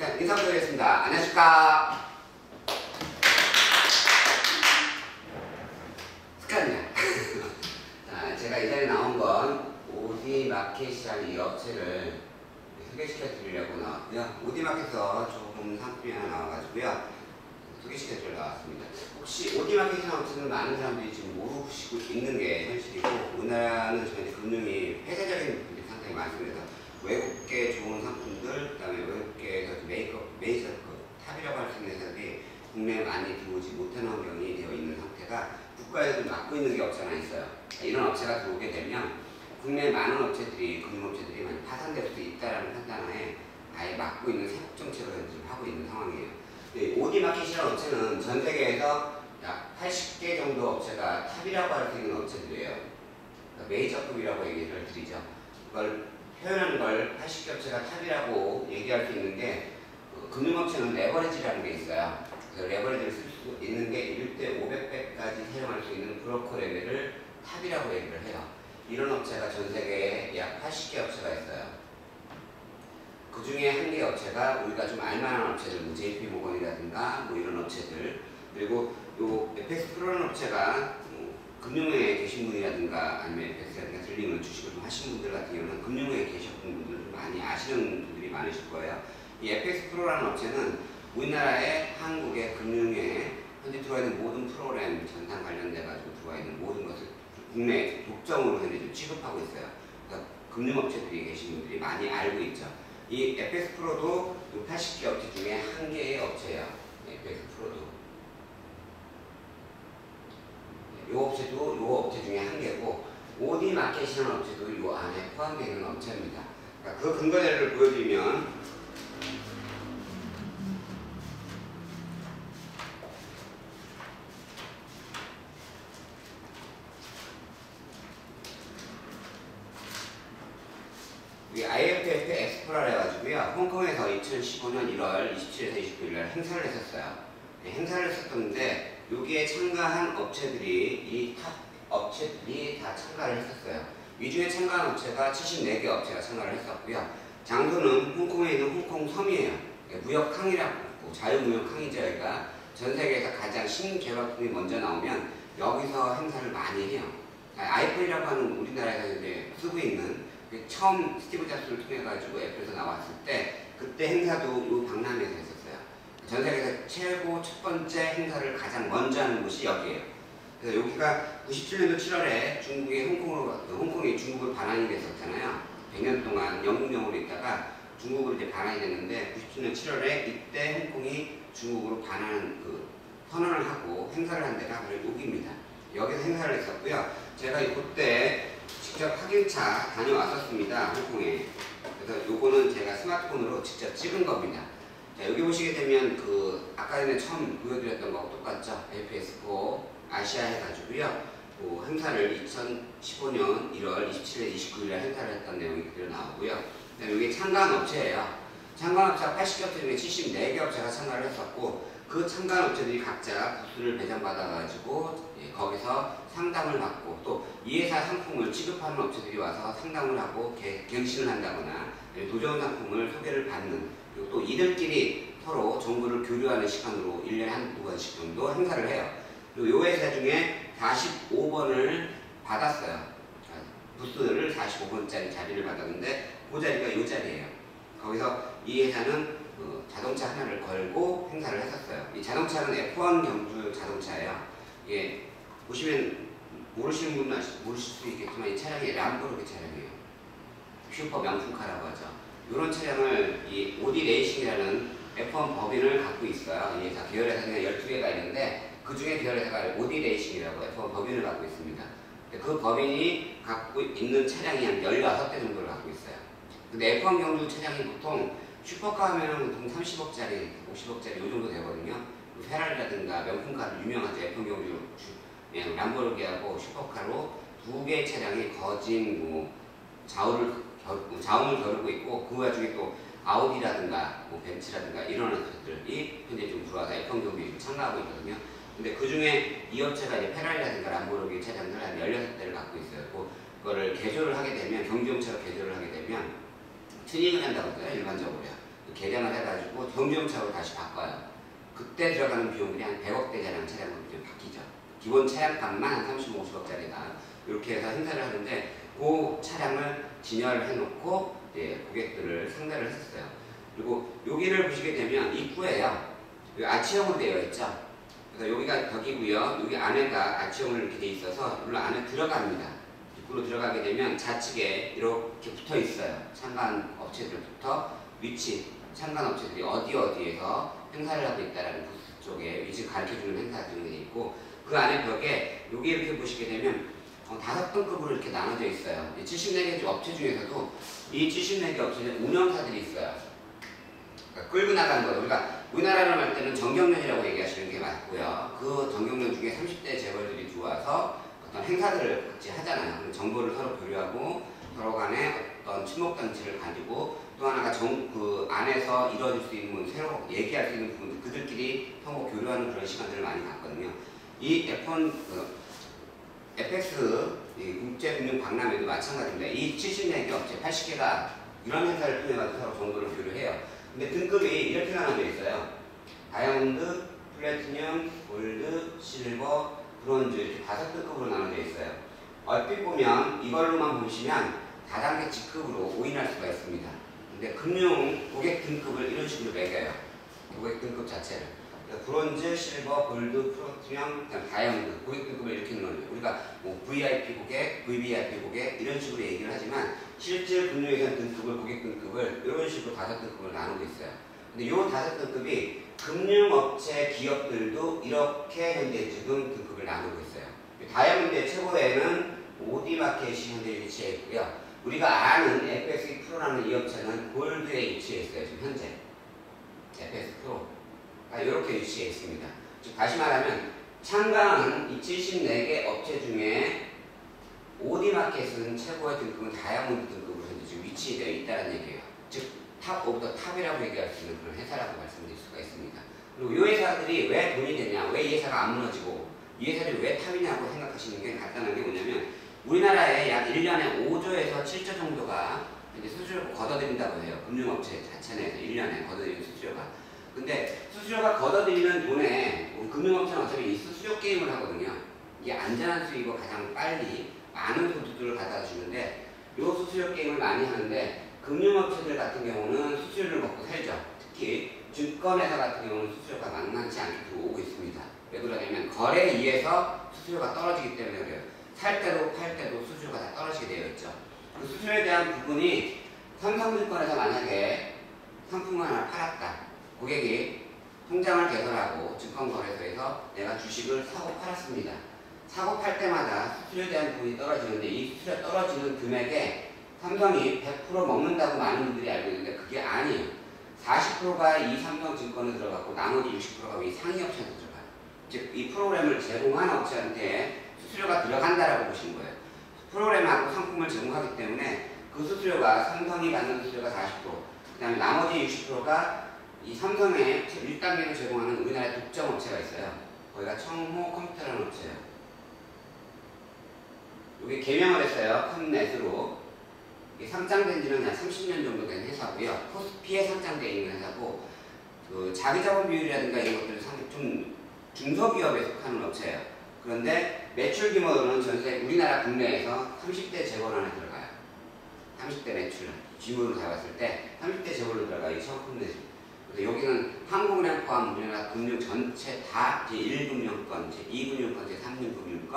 일단 인사드리겠습니다. 안녕하십니까. 스카냐. 자, 제가 이 자리에 나온 건 오디마켓이라는 이 업체를 소개시켜 드리려고 나왔고요. 오디마켓에서 좋은 상품이 하나 나와가지고요. 소개시켜 드리려고 나왔습니다. 혹시 오디마켓이라는 업체는 많은 사람들이 지금 모르시고 있는 게 현실이고, 우리나라는 저희 금융이 폐쇄적인 분들이 상당히 많습니다. 외국계 좋은 상품들, 그 다음에 외국계에서 메이저 탑이라고 할 수 있는 회사들이 국내에 많이 들어오지 못하는 환경이 되어 있는 상태가 국가에서 막고 있는 게 없지 않아 있어요. 이런 업체가 들어오게 되면 국내 많은 업체들이, 금융업체들이 많이 파산될 수도 있다는 판단하에 아예 막고 있는 세국 정책을 지금 하고 있는 상황이에요. 오디마켓이라는 업체는 전 세계에서 약 80개 정도 업체가 탑이라고 할 수 있는 업체들이에요. 그러니까 메이저급이라고 얘기를 드리죠. 그걸 표현하는 걸 80개 업체가 탑이라고 얘기할 수 있는 게, 금융업체는 레버리지라는 게 있어요. 그래서 레버리지를 쓸 수 있는 게 1대 500배까지 사용할 수 있는 브로커 레벨을 탑이라고 얘기를 해요. 이런 업체가 전 세계에 약 80개 업체가 있어요. 그 중에 한 개 업체가 우리가 좀 알만한 업체들, 뭐 JP 모건이라든가 뭐 이런 업체들, 그리고 요 FX 프로라는 업체가 금융회에 계신 분이라든가 아니면 FX라든가 딜링을 주식을 좀 하신 분들 같은 경우는 금융회에 계셨던 분들 좀 많이 아시는 분들이 많으실 거예요. 이 FX 프로라는 업체는 우리나라의 한국의 금융회에 현재 들어와 있는 모든 프로그램 전산 관련돼 가지고 들어와 있는 모든 것을 국내 독점으로 현재 좀 취급하고 있어요. 그러니까 금융업체들이 계신 분들이 많이 알고 있죠. 이 FX 프로도 80개 업체 중에 한 개의 업체예요. FX 프로도. 이 업체도 이 업체 중에 한 개고, 오디마켓이라는 업체도 이 안에 포함되어 있는 업체입니다. 그러니까 그 근거 자료를 보여드리면, 이 IFF 엑스프로라 해가지고요, 홍콩에서 2015년 1월 27일에서 29일날 행사를 했었어요. 행사를 했었는데 여기에 참가한 업체들이, 이 탑 업체들이 다 참가를 했었어요. 이 중에 참가한 업체가 74개 업체가 참가를 했었고요. 장소는 홍콩에 있는 홍콩 섬이에요. 무역 항이라고, 자유무역 항이죠. 여기가 전 세계에서 가장 신개발품이 먼저 나오면 여기서 행사를 많이 해요. 아이폰이라고 하는 우리나라에서 이제 쓰고 있는, 처음 스티브 잡스를 통해 가지고 애플에서 나왔을 때 그때 행사도 이 박람회에서 했었어요. 전 세계에서 최고 첫 번째 행사를 가장 먼저 하는 곳이 여기예요. 그래서 여기가 97년도 7월에 홍콩이 중국으로 반환이 됐었잖아요. 100년 동안 영국령으로 있다가 중국으로 이제 반환이 됐는데, 97년 7월에 이때 홍콩이 중국으로 반환 선언을 하고 행사를 한 데가 바로 여기입니다. 여기서 행사를 했었고요. 제가 그때 직접 확인차 다녀왔었습니다. 홍콩에. 그래서 요거는 제가 스마트폰으로 직접 찍은 겁니다. 자, 여기 보시게 되면 아까 전에 처음 보여드렸던 거하고 똑같죠. FX4 아시아 해가지고요. 행사를 2015년 1월 27일, 29일에 행사를 했던 내용이 그대로 나오고요. 그다음에 여기 참가한 업체예요. 참가한 업체가 80개 업체 중에 74개 업체가 참가를 했었고, 그 참가한 업체들이 각자 부스를 배정받아가지고 거기서 상담을 받고, 또 이 회사 상품을 취급하는 업체들이 와서 상담을 하고 갱신을 한다거나 도전 상품을 소개를 받는, 그리고 또 이들끼리 서로 정보를 교류하는 시간으로 1년에 한두 번씩 정도 행사를 해요. 그리고 이 회사 중에 45번을 받았어요. 부스를 45번짜리 자리를 받았는데 그 자리가 이 자리예요. 거기서 이 회사는 자동차 하나를 걸고 행사를 했었어요. 이 자동차는 F1 경주 자동차예요. 이게 보시면 모르시는 분은 모르실 수 있겠지만 이 차량이 람보르기 차량이에요. 슈퍼 명품카라고 하죠. 이런 차량을 이 오디 레이싱이라는 F1 법인을 갖고 있어요. 이 회사 계열 회사가 12개가 있는데 그 중에 계열 회사가 오디 레이싱이라고 F1 법인을 갖고 있습니다. 그 법인이 갖고 있는 차량이 한 16대 정도를 갖고 있어요. 근데 F1 경주 차량이 보통 슈퍼카 하면 보통 30억짜리, 50억짜리 이 정도 되거든요. 페라리라든가 명품카도 유명하죠. F1 경주 람보르기하고 슈퍼카로 두 개의 차량이 거진 자웅을 겨루고 있고, 그 와중에 또 아우디라든가 벤츠라든가 이런 업체들이 현재 좀 들어와서 F1 경주에 좀 참가하고 있거든요. 근데 그 중에 이 업체가 이제 페라리라든가 람보르기 차량들 한 16대를 갖고 있어요. 그거를 개조를 하게 되면, 경주용차로 개조를 하게 되면 튜닝을 한다고 해요, 일반적으로요. 개량을 해가지고 경주용차로 다시 바꿔요. 그때 들어가는 비용들이 한 100억대가량 차량으로 좀 바뀌죠. 기본 차량값만 한 30, 50억짜리가 이렇게 해서 행사를 하는데 그 차량을 진열을 해놓고 고객들을 상대를 했어요. 그리고 여기를 보시게 되면 입구에요. 아치형으로 되어 있죠. 그래서 여기가 벽이고요. 여기 안에가 아치형으로 이렇게 되어 있어서 물론 안에 들어갑니다. 입구로 들어가게 되면 좌측에 이렇게 붙어 있어요. 참관 업체들부터 위치, 참관 업체들이 어디에서 행사를 하고 있다라는 그 쪽에 위치 가르쳐주는 행사 등이 되어 있고 그 안에 벽에 여기 이렇게 보시게 되면 5등급으로 이렇게 나눠져 있어요. 74개 업체 중에서도 이 74개 업체는 운영사들이 있어요. 그러니까 끌고 나가는 거예요. 우리가 우리나라로 할 때는 정경련이라고 얘기하시는 게 맞고요. 그 정경련 중에 30대 재벌들이 들어와서 어떤 행사들을 같이 하잖아요. 정보를 서로 교류하고 서로 간에 어떤 친목장치를 가지고 또 하나가 그 안에서 이루어질 수 있는 새로 얘기할 수 있는 부분들 그들끼리 서로 교류하는 그런 시간들을 많이 갖거든요. 이 F1 FX 국제금융박람회도 마찬가지입니다. 이 74개 업체 80개가 이런 행사를 통해 가지고 서로 정보를 교류해요. 근데 등급이 이렇게 나눠져 있어요. 다이아몬드, 플래티넘, 골드, 실버, 브론즈 이렇게 5등급으로 나눠져 있어요. 얼핏 보면 이걸로만 보시면 4단계 직급으로 오인할 수가 있습니다. 근데 금융 고객 등급을 이런 식으로 매겨요. 고객 등급 자체를. 브론즈, 실버, 골드, 플래티넘, 다이아몬드 고객 등급을 이렇게 넣어요. 우리가 뭐 VIP 고객, VVIP 고객 이런 식으로 얘기를 하지만 실제 금융에서는 등급을 고객 등급을 이런 식으로 5등급을 나누고 있어요. 근데 이 5등급이 금융업체 기업들도 이렇게 현재 지금 등급을 나누고 있어요. 다이아몬드의 최고에는 오디마켓이 현재 위치해 있고요. 우리가 아는 FX 프로라는 이 업체는 골드에 위치해 있어요. 지금 현재 FX 프로가 이렇게 위치해 있습니다. 즉 다시 말하면 참가하는 이 74개 업체 중에 오디마켓은 최고의 등급은 다이아몬드 등급으로 현재 지금 위치되어 있다는 얘기예요. 즉 탑 오브 더 탑이라고 얘기할 수 있는 그런 회사라고 말씀드릴 수가 있습니다. 그리고 이 회사들이 왜 돈이 되냐, 왜 이 회사가 안 무너지고 이 회사들이 왜 탑이냐고 생각하시는 게 간단한 게 뭐냐면 우리나라에 약 1년에 5조에서 7조 정도가 이제 수수료를 걷어들인다고 해요. 금융업체 자체 내에서 1년에 걷어들이는 수수료가. 근데 수수료가 걷어들이는 돈에 금융업체는 어차피 이 수수료 게임을 하거든요. 이게 안전한 수익으로 가장 빨리 많은 소득들을 갖다 주는데 이 수수료 게임을 많이 하는데 금융업체들 같은 경우는 수수료를 먹고 살죠. 특히 증권회사 같은 경우는 수수료가 만만치 않게 들어오고 있습니다. 왜 그러냐면 거래에 의해서 수수료가 떨어지기 때문에 그래요. 살 때도 팔 때도 수수료가 다 떨어지게 되어 있죠. 그 수수료에 대한 부분이 삼성증권에서 만약에 상품을 하나 팔았다. 고객이 통장을 개설하고 증권거래소에서 내가 주식을 사고 팔았습니다. 사고 팔 때마다 수수료에 대한 부분이 떨어지는데 이 수수료 떨어지는 금액에 삼성이 100% 먹는다고 많은 분들이 알고 있는데 그게 아니에요. 40%가 이 삼성증권에 들어갔고 나머지 60%가 이 상위업체한테 들어가요. 즉 이 프로그램을 제공한 업체한테 수수료가 들어간다라고 보시는 거예요. 프로그램하고 상품을 제공하기 때문에 그 수수료가 삼성이 받는 수수료가 40%, 그 다음에 나머지 60%가 이 삼성의 1단계를 제공하는 우리나라의 독점업체가 있어요. 거기가 청호 컴퓨터라는 업체예요. 여기 개명을 했어요. 컴넷으로. 상장된 지는 한 30년 정도 된 회사고요. 코스피에 상장되어 있는 회사고 그 자기자본 비율이라든가 이런 것들은 상당히 좀 중소기업에 속하는 업체예요. 그런데 매출 규모로는 전세 우리나라 국내에서 30대 재벌 안에 들어가요. 30대 매출 규모로 잡았을 때 30대 재벌로 들어가요. 이 청콤넷이. 그래서 여기는 한국은행 포함 우리나라 금융 전체 다 제1금융권, 제2금융권, 제3금융권,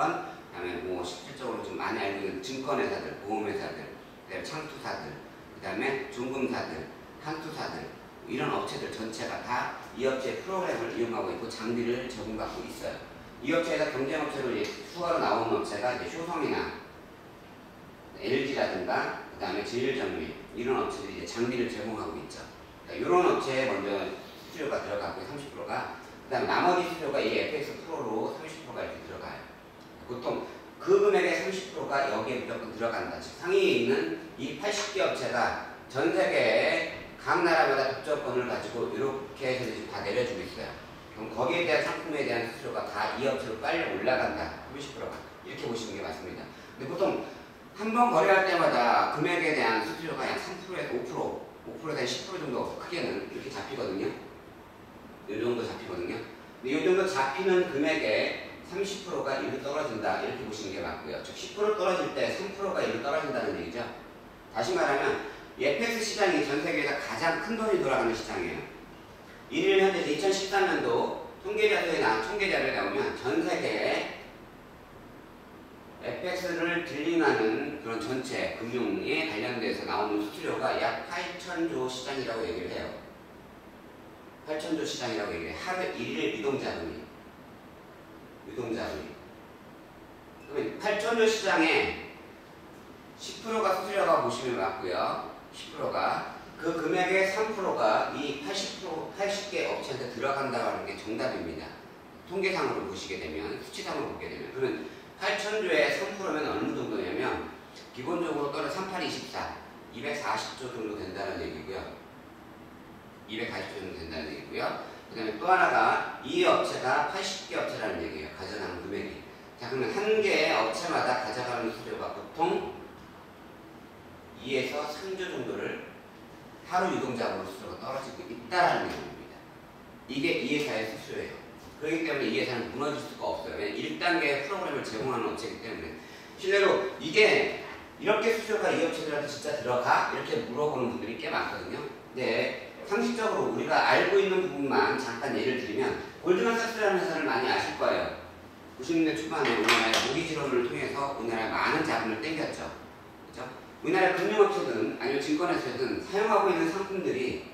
그다음에 뭐 실질적으로 좀 많이 알고 있는 증권회사들, 보험회사들, 그다음에 창투사들, 그다음에 중금사들, 한투사들 이런 업체들 전체가 다 이 업체의 프로그램을 이용하고 있고 장비를 제공받고 있어요. 이 업체에서 경쟁업체로 추가로 나오는 업체가 이제 효성이나 LG라든가 그다음에 제일정밀 이런 업체들이 이제 장비를 제공하고 있죠. 그러니까 이런 업체에 먼저 수수료가 들어가고 30%가 그다음에 나머지 수수료가 이 FX 프로로 30%가 이렇게 들어가요. 보통 그 금액의 30%가 여기에 무조건 들어간다. 즉 상위에 있는 이 80개 업체가 전 세계에 각 나라마다 독점권을 가지고 이렇게 해서 다 내려주고 있어요. 그럼 거기에 대한 상품에 대한 수수료가 다 이 업체로 빨리 올라간다. 30%가 이렇게 보시는 게 맞습니다. 근데 보통 한 번 거래할 때마다 금액에 대한 수수료가 약 3%에서 5% 5%에서 10% 정도 크게는 이렇게 잡히거든요. 이 정도 잡히거든요. 근데 이 정도 잡히는 금액에 30%가 1로 떨어진다 이렇게 보시는 게 맞고요. 즉 10% 떨어질 때 3%가 1로 떨어진다는 얘기죠. 다시 말하면 FX 시장이 전 세계에서 가장 큰 돈이 돌아가는 시장이에요. 이를 현재 2013년도 통계자료에 나오면 전 세계에 FX를 딜링하는 그런 전체 금융에 관련돼서 나오는 수수료가 약 8천조 시장이라고 얘기를 해요. 8천조 시장이라고 얘기를 해요. 하루 1일 유동자금이. 그러면 8천조 시장에 10%가 수수료가 보시면 맞고요. 10%가 그 금액의 3%가 이 80개 업체한테 들어간다고 하는 게 정답입니다. 통계상으로 보시게 되면, 수치상으로 보게 되면. 그러면 8천조에 3%면 어느 정도냐면, 기본적으로 또는 3824, 240조 정도 된다는 얘기고요. 240조 정도 된다는 얘기고요. 그 다음에 또 하나가 이 업체가 80개 업체라는 얘기예요. 가져가는 금액이. 자, 그러면 한 개의 업체마다 가져가는 수수료가 보통 2에서 3조 정도를 하루 유동자금으로 수수료가 떨어지고 있다는 내용입니다. 이게 이 회사의 수수료예요. 그렇기 때문에 이 회사는 무너질 수가 없어요. 왜냐하면 1단계 프로그램을 제공하는 업체이기 때문에. 실례로 이게 이렇게 수수료가 이 업체들한테 진짜 들어가? 이렇게 물어보는 분들이 꽤 많거든요. 근데 상식적으로 우리가 알고 있는 부분만 잠깐 예를 들면, 골드만삭스라는 회사를 많이 아실 거예요. 90년대 초반에 우리나라의 모기지론을 통해서 우리나라에 많은 자금을 땡겼죠. 그렇죠? 우리나라 금융업체든 아니면 증권회사든 사용하고 있는 상품들이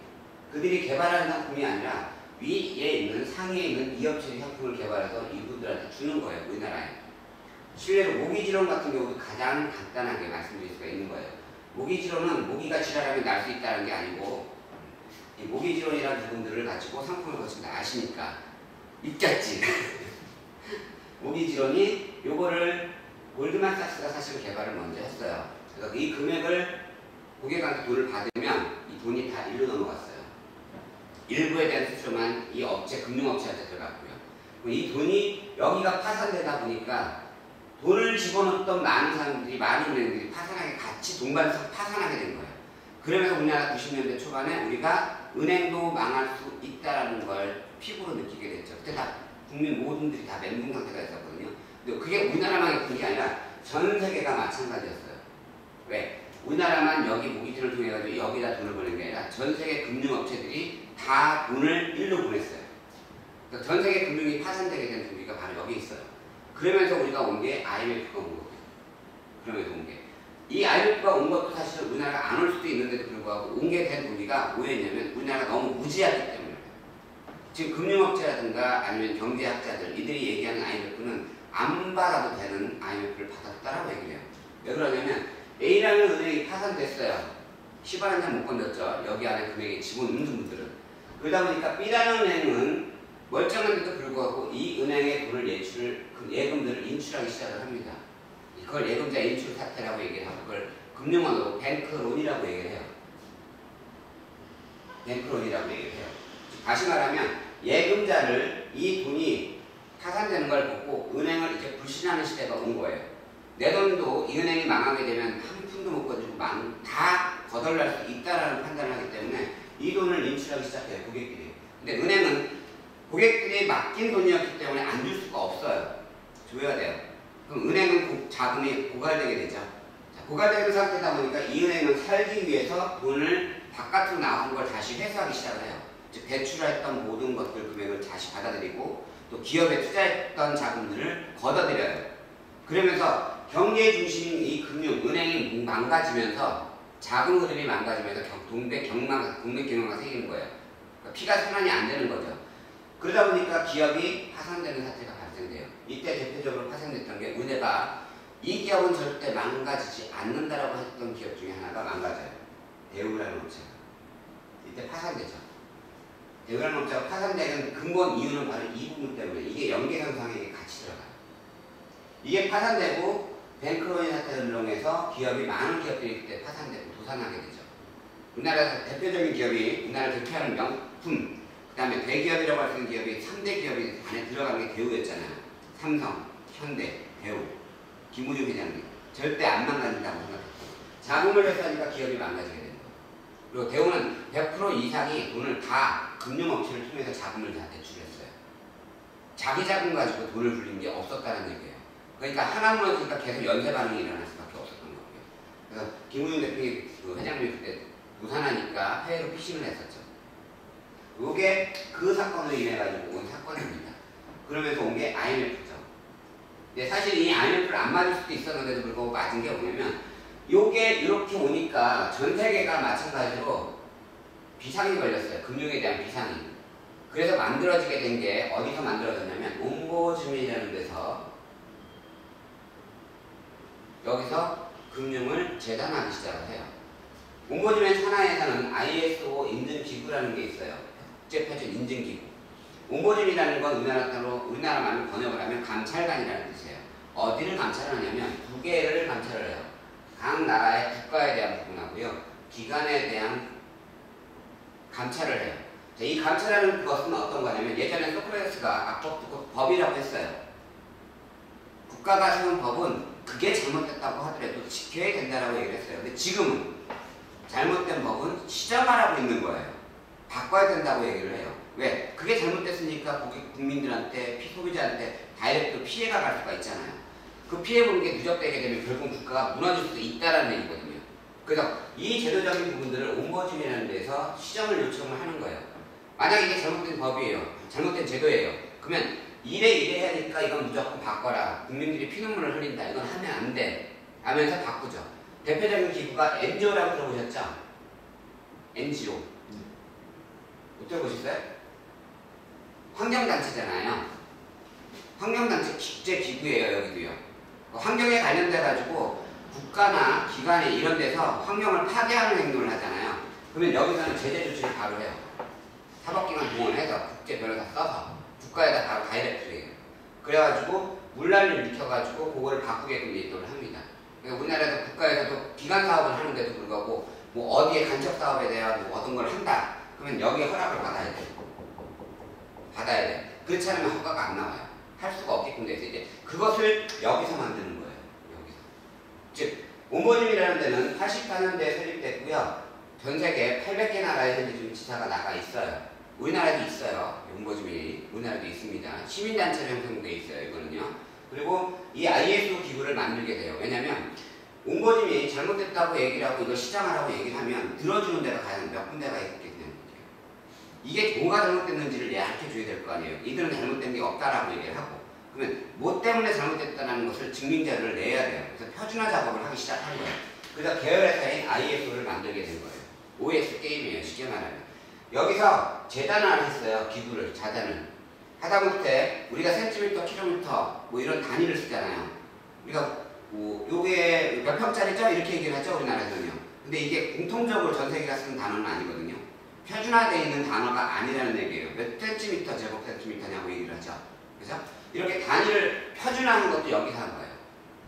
그들이 개발하는 상품이 아니라 위에 있는 상위에 있는 이 업체의 상품을 개발해서 이분들한테 주는 거예요. 우리나라에. 실례로 모기지론 같은 경우도 가장 간단하게 말씀드릴 수가 있는 거예요. 모기지론은 모기가 지랄하면 날 수 있다는 게 아니고, 이 모기지론이라는 부분들을 가지고 상품을 거친다 아시니까 있겠지. 모기지론이 요거를 골드만삭스가 사실 개발을 먼저 했어요. 그래서 이 금액을 고객한테 돈을 받으면 이 돈이 다 일로 넘어갔어요. 일부에 대한 수수료만 이 업체, 금융업체한테 들어갔고요. 이 돈이 여기가 파산되다 보니까 돈을 집어넣었던 많은 사람들이, 많은 은행들이 파산하게 같이 동반해서 파산하게 된 거예요. 그러면서 우리나라 90년대 초반에 우리가 은행도 망할 수 있다는 걸 피부로 느끼게 됐죠. 그때 다 국민 모든들이 다 멘붕 상태가 있었거든요. 근데 그게 우리나라만 겪은 게 아니라 전 세계가 마찬가지였어요. 왜? 우리나라만 여기 모기지를 통해 가지고 여기다 돈을 보낸 게 아니라 전 세계 금융업체들이 다 돈을 일로 보냈어요. 그러니까 전 세계 금융이 파산되게 된 동기가 바로 여기 있어요. 그러면서 우리가 온 게 IMF가 온 거고요. 그러면서 온 게. 이 IMF가 온 것도 사실 우리나라가 안 올 수도 있는데도 불구하고 온 게 된 동기가 뭐였냐면 우리나라가 너무 무지하기 때문에. 지금 금융업체라든가 아니면 경제학자들 이들이 얘기하는 IMF는 안 받아도 되는 IMF를 받았다라고 얘기를 해요. 왜 그러냐면 A라는 은행이 파산됐어요. 10원 한 장 못 건졌죠. 여기 안에 금액이 집어넣는 분들은. 그러다 보니까 B라는 은행은 멀쩡한데도 불구하고 이 은행의 돈을 예금들을 인출하기 시작을 합니다. 그걸 예금자 인출 사태라고 얘기를 하고 그걸 금융원으로 뱅크론이라고 얘기를 해요. 뱅크론이라고 얘기를 해요. 다시 말하면 예금자를 이 돈이 파산되는 걸 보고 은행을 이렇게 불신하는 시대가 온 거예요. 내 돈도 이 은행이 망하게 되면 한 푼도 못 가지고 다 거덜날 수 있다라는 판단을 하기 때문에 이 돈을 인출하기 시작해요. 고객들이. 근데 은행은 고객들이 맡긴 돈이었기 때문에 안 줄 수가 없어요. 줘야 돼요. 그럼 은행은 자금이 고갈되게 되죠. 자, 고갈되는 상태다 보니까 이 은행은 살기 위해서 돈을 바깥으로 나온 걸 다시 회수하기 시작을 해요. 즉 대출했던 모든 것들 금액을 다시 받아들이고 또 기업에 투자했던 자금들을 걷어들여요. 그러면서 경제 중심인 이 금융, 은행이 망가지면서 자금 흐름이 망가지면서 동백 경영망가 생기는 거예요. 그러니까 피가 순환이 안 되는 거죠. 그러다 보니까 기업이 파산되는 사태가 발생돼요. 이때 대표적으로 파생됐던 게 은혜가 이 기업은 절대 망가지지 않는다라고 했던 기업 중에 하나가 망가져요. 대우라는 업체가. 이때 파산되죠. 대우라는 업체가 파산되는 근본 이유는 바로 이 부분 때문에 이게 연계현상에 같이 들어가요. 이게 파산되고 뱅크론이 사태를 이용해서 기업이 많은 기업들이 그때 파산되고 도산하게 되죠. 우리나라에서 대표적인 기업이 우리나라를 대표하는 명품 그 다음에 대기업이라고 할 수 있는 기업이 3대 기업이 안에 들어가는 게 대우였잖아요. 삼성, 현대, 대우, 김우중 회장님 절대 안 망가진다고 생각했고 자금을 회수하니까 기업이 망가지게 되는 거예요. 그리고 대우는 100% 이상이 돈을 다 금융업체를 통해서 자금을 다 대출했어요. 자기 자금 가지고 돈을 불린 게 없었다는 얘기예요. 그러니까 하나 무너지니까 계속 연쇄 반응이 일어날 수밖에 없었던 거고요. 그래서 김우영 대표님 그 회장님이 그때 부산하니까 해외로 피싱을 했었죠. 이게 그 사건으로 인해 가지고 온 사건입니다. 그러면서 온 게 IMF죠. 근데 사실 이 IMF를 안 맞을 수도 있었는데도 불구하고 맞은 게 뭐냐면 요게 이렇게 오니까 전 세계가 마찬가지로 비상이 걸렸어요. 금융에 대한 비상이. 그래서 만들어지게 된 게 어디서 만들어졌냐면 옴보즈민이라는 데서 여기서 금융을 재단하기 시작을 해요. 옴보즈민 산하에서는 ISO 인증기구라는 게 있어요. 국제표준 인증기구. 옴보즈민이라는 건 우리나라 말로 번역을 하면 감찰관이라는 뜻이에요. 어디를 감찰하냐면 두 개를 감찰을 해요. 각 나라의 국가에 대한 부분하고요. 기관에 대한 감찰을 해요. 자, 이 감찰하는 것은 어떤 거냐면 예전에 소크라테스가 악법 듣고 법이라고 했어요. 국가가 세운 법은 그게 잘못됐다고 하더라도 지켜야 된다라고 얘기를 했어요. 근데 지금은 잘못된 법은 시정하라고 있는 거예요. 바꿔야 된다고 얘기를 해요. 왜? 그게 잘못됐으니까 국민들한테, 소비자한테 다이렉트로 피해가 갈 수가 있잖아요. 그 피해 보는 게 누적되게 되면 결국 국가가 무너질 수도 있다는 얘기거든요. 그래서 이 제도적인 부분들을 옴버즈민이라는 데서 시정을 요청을 하는 거예요. 만약에 이게 잘못된 법이에요. 잘못된 제도예요. 그러면 이래 해야 되니까 이건 무조건 바꿔라. 국민들이 피눈물을 흘린다. 이건 하면 안 돼. 하면서 바꾸죠. 대표적인 기구가 NGO라고 들어보셨죠? NGO. 못 들어보셨어요? 환경단체잖아요. 환경단체 국제기구예요. 여기도요. 환경에 관련돼가지고 국가나 기관이 이런 데서 환경을 파괴하는 행동을 하잖아요. 그러면 여기서는 제재 조치를 바로 해요. 사법기관 동원해서 국제 변호사 써서 국가에다 바로 다이렉트로 해요. 그래가지고 문란을 일으켜가지고 그거를 바꾸게끔 예도를 합니다. 그러니까 우리나라에서 국가에서도 기관 사업을 하는데도 불구하고 뭐 어디에 간접 사업에 대한 뭐 어떤 걸 한다. 그러면 여기에 허락을 받아야 돼. 받아야 돼. 그렇지 않으면 허가가 안 나와요. 할 수가 없게끔 돼서 이제 그것을 여기서 만드는 거예요. 여기서. 즉 옴보즈민이라는 데는 84년대에 설립됐고요. 전 세계 800개 나라에 현재 지금 지사가 나가 있어요. 우리나라에도 있어요. 옴보즈민이 우리나라도 있습니다. 시민단체로 형성되어 있어요. 이거는요. 그리고 이 ISO 기구를 만들게 돼요. 왜냐하면 옴보즈민이 잘못됐다고 얘기를 하고 이걸 시정하라고 얘기를 하면 들어주는 데가 과연 몇 군데가 있겠냐는 거예요. 이게 뭐가 잘못됐는지를 얘기해줘야 될 거 아니에요. 이들은 잘못된 게 없다라고 얘기를 하고 그러면 뭐 때문에 잘못됐다는 것을 증명 자료를 내야 돼요. 그래서 표준화 작업을 하기 시작한 거예요. 그래서 계열회사인 ISO를 만들게 된 거예요. OS 게임이에요. 쉽게 말하면. 여기서 재단을 했어요. 기구를, 자단을. 하다못해 우리가 센티미터, 킬로미터 뭐 이런 단위를 쓰잖아요. 우리가 뭐 요게 몇 평짜리죠? 이렇게 얘기를 하죠. 우리나라에서는요. 근데 이게 공통적으로 전 세계가 쓰는 단어는 아니거든요. 표준화되어 있는 단어가 아니라는 얘기예요. 몇 센티미터, 제곱 센티미터냐고 얘기를 하죠. 그죠? 이렇게 단위를 표준화하는 것도 여기서 한 거예요.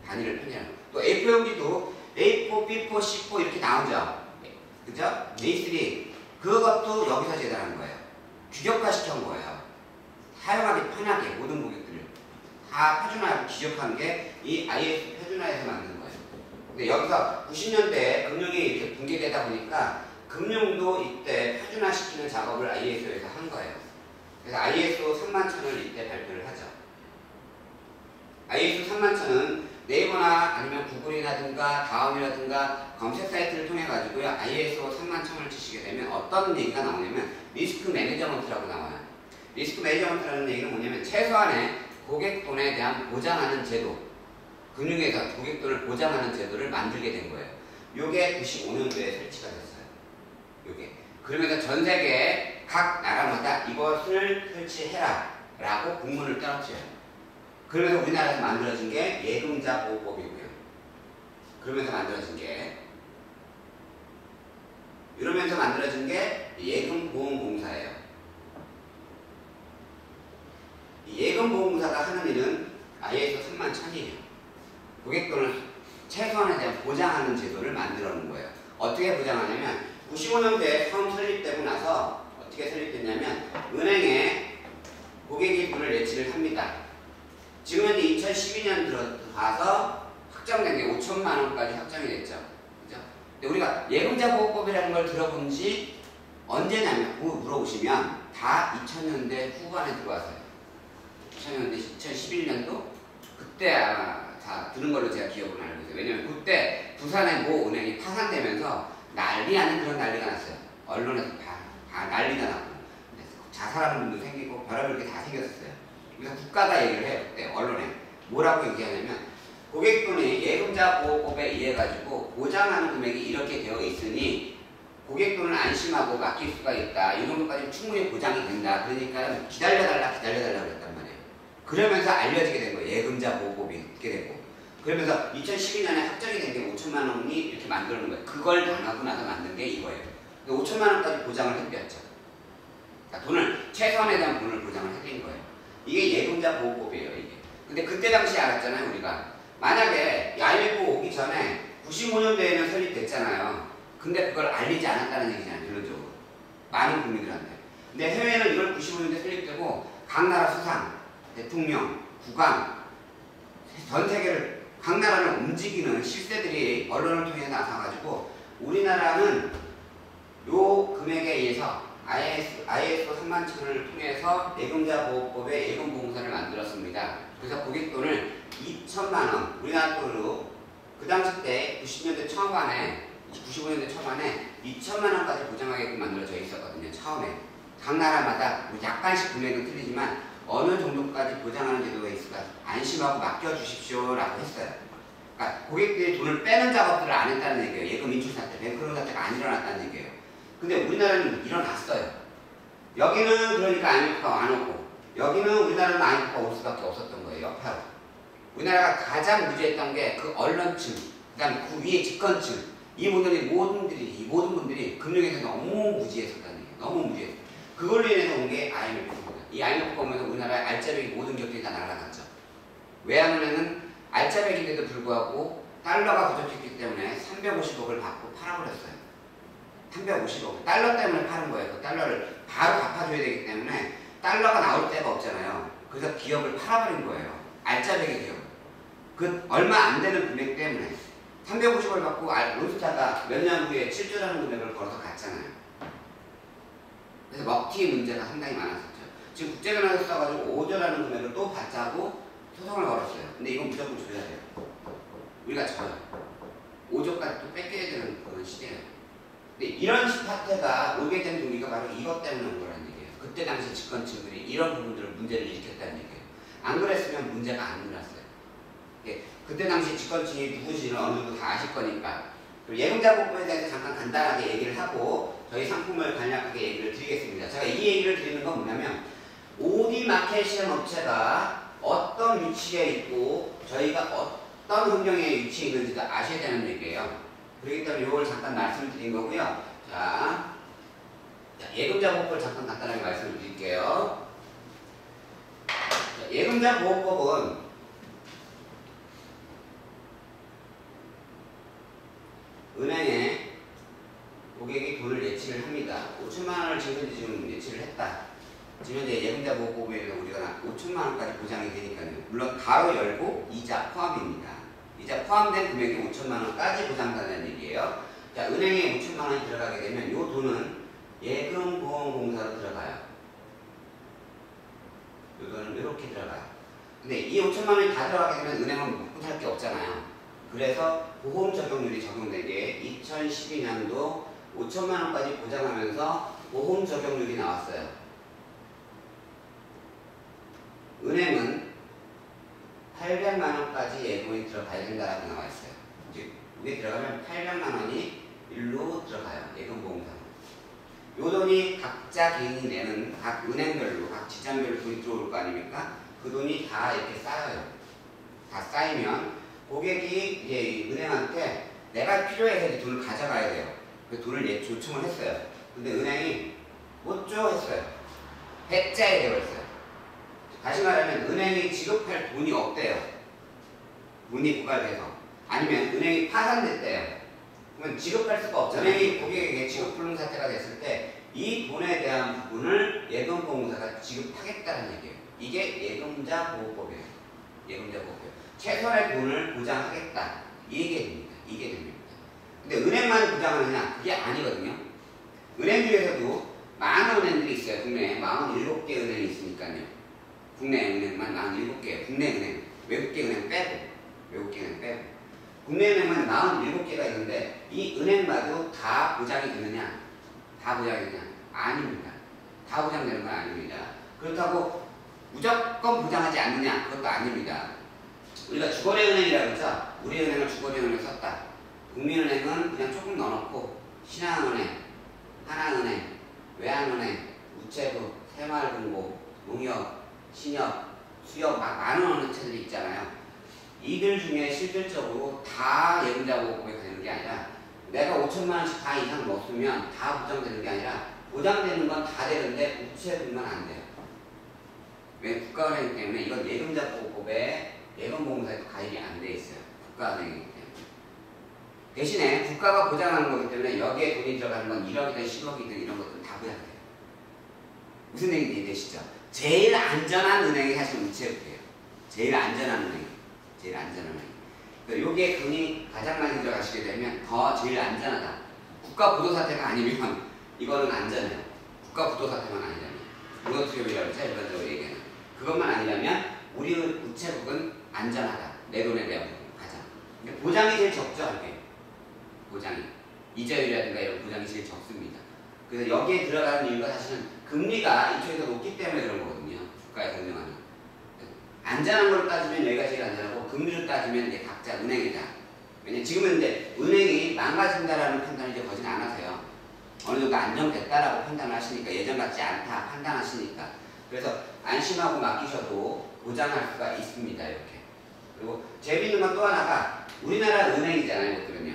단위를 표준화하는 거. 또 A4 용지도 A4, B4, C4 이렇게 나오죠. 그죠? A3 그것도 여기서 제작한 거예요. 규격화시킨 거예요. 사용하기 편하게 모든 고객들을 다 표준화하고 규격한 게 이 IS 표준화에서 만든 거예요. 근데 여기서 90년대에 금융이 이렇게 붕괴되다 보니까 금융도 이때 표준화시키는 작업을 ISO에서 한 거예요. 그래서 ISO 3000을 이때 발표를 하죠. ISO 3000은 네이버나 아니면 구글이라든가 다음이라든가 검색 사이트를 통해 가지고요. ISO 3000을 치시게 되면 어떤 얘기가 나오냐면 리스크 매니저먼트라고 나와요. 리스크 매니저먼트라는 얘기는 뭐냐면 최소한의 고객 돈에 대한 보장하는 제도, 금융에서 고객 돈을 보장하는 제도를 만들게 된 거예요. 요게 95년도에 설치가 됐어요. 요게. 그러면서 전 세계 각 나라마다 이것을 설치해라 라고 공문을 떨어뜨려요. 그러면서 우리나라에서 만들어진 게 예금자 보호법이고요. 그러면서 만들어진 게 이러면서 만들어진 게 예금보험공사예요. 이 예금보험공사가 하는 일은 ISO 3000이에요. 고객돈을 최소한에 대한 보장하는 제도를 만들어 놓은 거예요. 어떻게 보장하냐면 95년도에 처음 설립되고 나서 어떻게 설립됐냐면 은행에 고객이 돈을 예치를 합니다. 지금 현재 2012년 들어가서 확정된 게 5천만 원까지 확정이 됐죠. 그죠? 근데 우리가 예금자 보호법이라는 걸 들어본 지 언제냐면 물어보시면 다 2000년대 후반에 들어왔어요. 2000년대 2011년도 그때 아마 다 들은 걸로 제가 기억을 알고 있어요. 왜냐면 그때 부산의 모 은행이 파산되면서 난리 아닌 그런 난리가 났어요. 언론에서 다 난리가 나고 자살하는 분도 생기고 별의별 게 다 생겼었어요. 그래서 국가가 얘기를 해요. 그때 언론에 뭐라고 얘기하냐면 고객분이 예금자 보호법에 의해 가지고 보장하는 금액이 이렇게 되어 있으니 고객분을 안심하고 맡길 수가 있다. 이 정도까지 충분히 보장이 된다. 그러니까 기다려달라 그랬단 말이에요. 그러면서 알려지게 된 거예요. 예금자 보호법이 있게 되고. 그러면서 2012년에 확정이 된 게 5천만 원이 이렇게 만드는 거예요. 그걸 당하고 나서 만든 게 이거예요. 5천만 원까지 보장을 해드렸죠. 그러니까 최소한에 대한 돈을 보장을 해드린 거예요. 이게 예금자 보호법이에요, 이게. 근데 그때 당시에 알았잖아요, 우리가. 만약에 IMF 오기 전에 95년도에는 설립됐잖아요. 근데 그걸 알리지 않았다는 얘기잖아요, 결론적으로. 많은 국민들한테. 근데 해외는 이걸 95년도에 설립되고 각 나라 수상, 대통령, 국왕, 전 세계를 각 나라를 움직이는 실세들이 언론을 통해 나서가지고 우리나라는 요 금액에 의해서 ISO 3만층을 통해서 예금자 보호법의 예금보험사를 만들었습니다. 그래서 고객돈을 2천만 원, 우리나라 돈으로 그 당시 때 90년대 초반에 95년대 초반에 2천만 원까지 보장하게끔 만들어져 있었거든요. 처음에 각 나라마다 약간씩 금액은 틀리지만 어느 정도까지 보장하는 제도가 있을까 안심하고 맡겨주십시오라고 했어요. 그러니까 고객들이 돈을 빼는 작업들을 안 했다는 얘기예요. 예금 인출 사태, 뱅크런 사태가 안 일어났다는 얘기예요. 근데 우리나라는 일어났어요. 여기는 그러니까 IMF가 안 오고 여기는 우리나라는 IMF가 올 수밖에 없었던 거예요. 여파로. 우리나라가 가장 무지했던 게 그 언론층, 그 다음에 그 위에 집권층 이 모든 분들이 금융에서 너무 무지했었다는 얘기예요. 너무 무지했어요. 그걸로 인해서 온 게 IMF입니다. 이 IMF가 오면서 우리나라의 알짜배기 모든 격들이 다 날아갔죠. 외환은행은 알짜배기인데도 불구하고 달러가 부족했기 때문에 350억을 받고 팔아버렸어요. 350억. 달러 때문에 파는 거예요. 그 달러를 바로 갚아줘야 되기 때문에 달러가 나올 데가 없잖아요. 그래서 기업을 팔아버린 거예요. 알짜배기 기업. 그 얼마 안 되는 금액 때문에 350억을 받고 론스타가 몇 년 후에 7조라는 금액을 걸어서 갔잖아요. 그래서 먹튀 문제가 상당히 많았었죠. 지금 국제은행에서 써가지고 5조라는 금액을 또 받자고 소송을 걸었어요. 근데 이건 무조건 줘야 돼요. 우리가 져요. 5조까지 또 뺏겨야 되는 그런 시대예요. 근데 이런 사태가 오게 된 동기가 바로 이것 때문에 온 거라는 얘기예요. 그때 당시 집권층들이 이런 부분들을 문제를 일으켰다는 얘기예요. 안 그랬으면 문제가 안 일어났어요. 그때 당시 집권층이 누구지는 어느 정도 다 아실 거니까. 예금자 보호법에 대해서 잠깐 간단하게 얘기를 하고 저희 상품을 간략하게 얘기를 드리겠습니다. 제가 이 얘기를 드리는 건 뭐냐면 OD 마켓이라는 업체가 어떤 위치에 있고 저희가 어떤 환경에 위치해 있는지도 아셔야 되는 얘기예요. 그렇기 때문에 이걸 잠깐 말씀드린 거고요. 자, 예금자 보호법을 잠깐 간단하게 말씀을 드릴게요. 자, 예금자 보호법은 은행에 고객이 돈을 예치를 합니다. 5천만 원을 지금 예치를 했다. 지금 이제 예금자 보호법에 의해서 우리가 5천만 원까지 보장이 되니까요. 물론 가로 열고 이자 포함입니다. 이자 포함된 금액이 5천만 원까지 보장된다는 얘기예요. 자, 은행에 5천만 원이 들어가게 되면 이 돈은 예금보험공사로 들어가요. 이 돈은 이렇게 들어가요. 근데 이 5천만 원이 다 들어가게 되면 은행은 묵고 살 게 없잖아요. 그래서 보험 적용률이 적용되게 2012년도 5천만 원까지 보장하면서 보험 적용률이 나왔어요. 은행은 800만 원까지 예금이 들어가야 된다라고 나와 있어요. 즉, 이게 들어가면 800만 원이 일로 들어가요. 예금보험사로. 요 돈이 각자 개인이 내는 각 은행별로, 각 지점별로 돈이 들어올 거 아닙니까? 그 돈이 다 이렇게 쌓여요. 다 쌓이면 고객이 이제 은행한테 내가 필요해서 돈을 가져가야 돼요. 그 돈을 요청을 했어요. 근데 은행이 못 줘 했어요. 해자에 되어있어요. 다시 말하면 은행이 지급할 돈이 없대요. 돈이 고갈돼서. 아니면 은행이 파산됐대요. 그러면 지급할 수가 없잖아요. 은행이 고객에게 지급 불능 사태가 됐을 때 이 돈에 대한 부분을 예금보험사가 지급하겠다는 얘기예요. 이게 예금자 보호법이에요. 예금자 보호법. 최소한의 돈을 보장하겠다. 이게 됩니다. 이게 됩니다. 근데 은행만 보장하느냐? 그게 아니거든요. 은행 중에서도 많은 은행들이 있어요. 국내에 47개 은행이 있으니까요. 국내 은행만 47개, 국내 은행, 외국계 은행 빼고, 국내 은행만 47개가 있는데 이 은행마도 다 보장이 되느냐? 다 보장이 되느냐? 아닙니다. 다 보장되는 건 아닙니다. 그렇다고 무조건 보장하지 않느냐? 그것도 아닙니다. 우리가 주거래 은행이라고 했죠? 우리 은행을 주거래 은행을 썼다. 국민은행은 그냥 조금 넣어놓고 신한은행, 하나은행, 외환은행, 우체국, 새마을금고, 농협, 신협, 수협 막 많은 은행체들이 있잖아요. 이들 중에 실질적으로 다 예금자 보호법에 되는 게 아니라 내가 5천만 원씩 다 이상 넣었으면 다 보장되는 게 아니라 보장되는 건 다 되는데 우체국만 안 돼요. 왜? 국가은행이기 때문에 이건 예금자 보호법에 예금보험사에도 가입이 안 돼 있어요. 국가은행이기 때문에. 대신에 국가가 보장하는 거기 때문에 여기에 돈이 들어가는 건 1억이든 10억이든 이런 것들은 다 보장돼요. 무슨 얘기인지 이해되시죠? 제일 안전한 은행이 사실 우체국이에요. 제일 안전한 은행. 제일 안전한 은행. 그러니까 여기에 돈이 가장 많이 들어가시게 되면 더 제일 안전하다. 국가 부도 사태가 아니면 이거는 안전해요. 국가 부도 사태만 아니라면. 무너트림이라고 하죠. 일반적으로 얘기하는. 그것만 아니라면 우리 우체국은 안전하다. 내 돈에 대한 부분 가장. 근데 보장이 제일 적죠. 이게. 보장이. 이자율이라든가 이런 보장이 제일 적습니다. 그래서 여기에 들어가는 이유가 사실은 금리가 이쪽에서 높기 때문에 그런 거거든요. 국가에 공정하는. 안전한 걸 따지면 여기가 제일 안전하고 금리를 따지면 이제 각자 은행이다. 왜냐면 지금은 이제 은행이 망가진다라는 판단을 이제 거진 안 하세요. 어느 정도 안정됐다라고 판단을 하시니까 예전 같지 않다 판단하시니까. 그래서 안심하고 맡기셔도 보장할 수가 있습니다. 이렇게. 그리고 재미있는 건 또 하나가 우리나라 은행이잖아요. 이것들은요.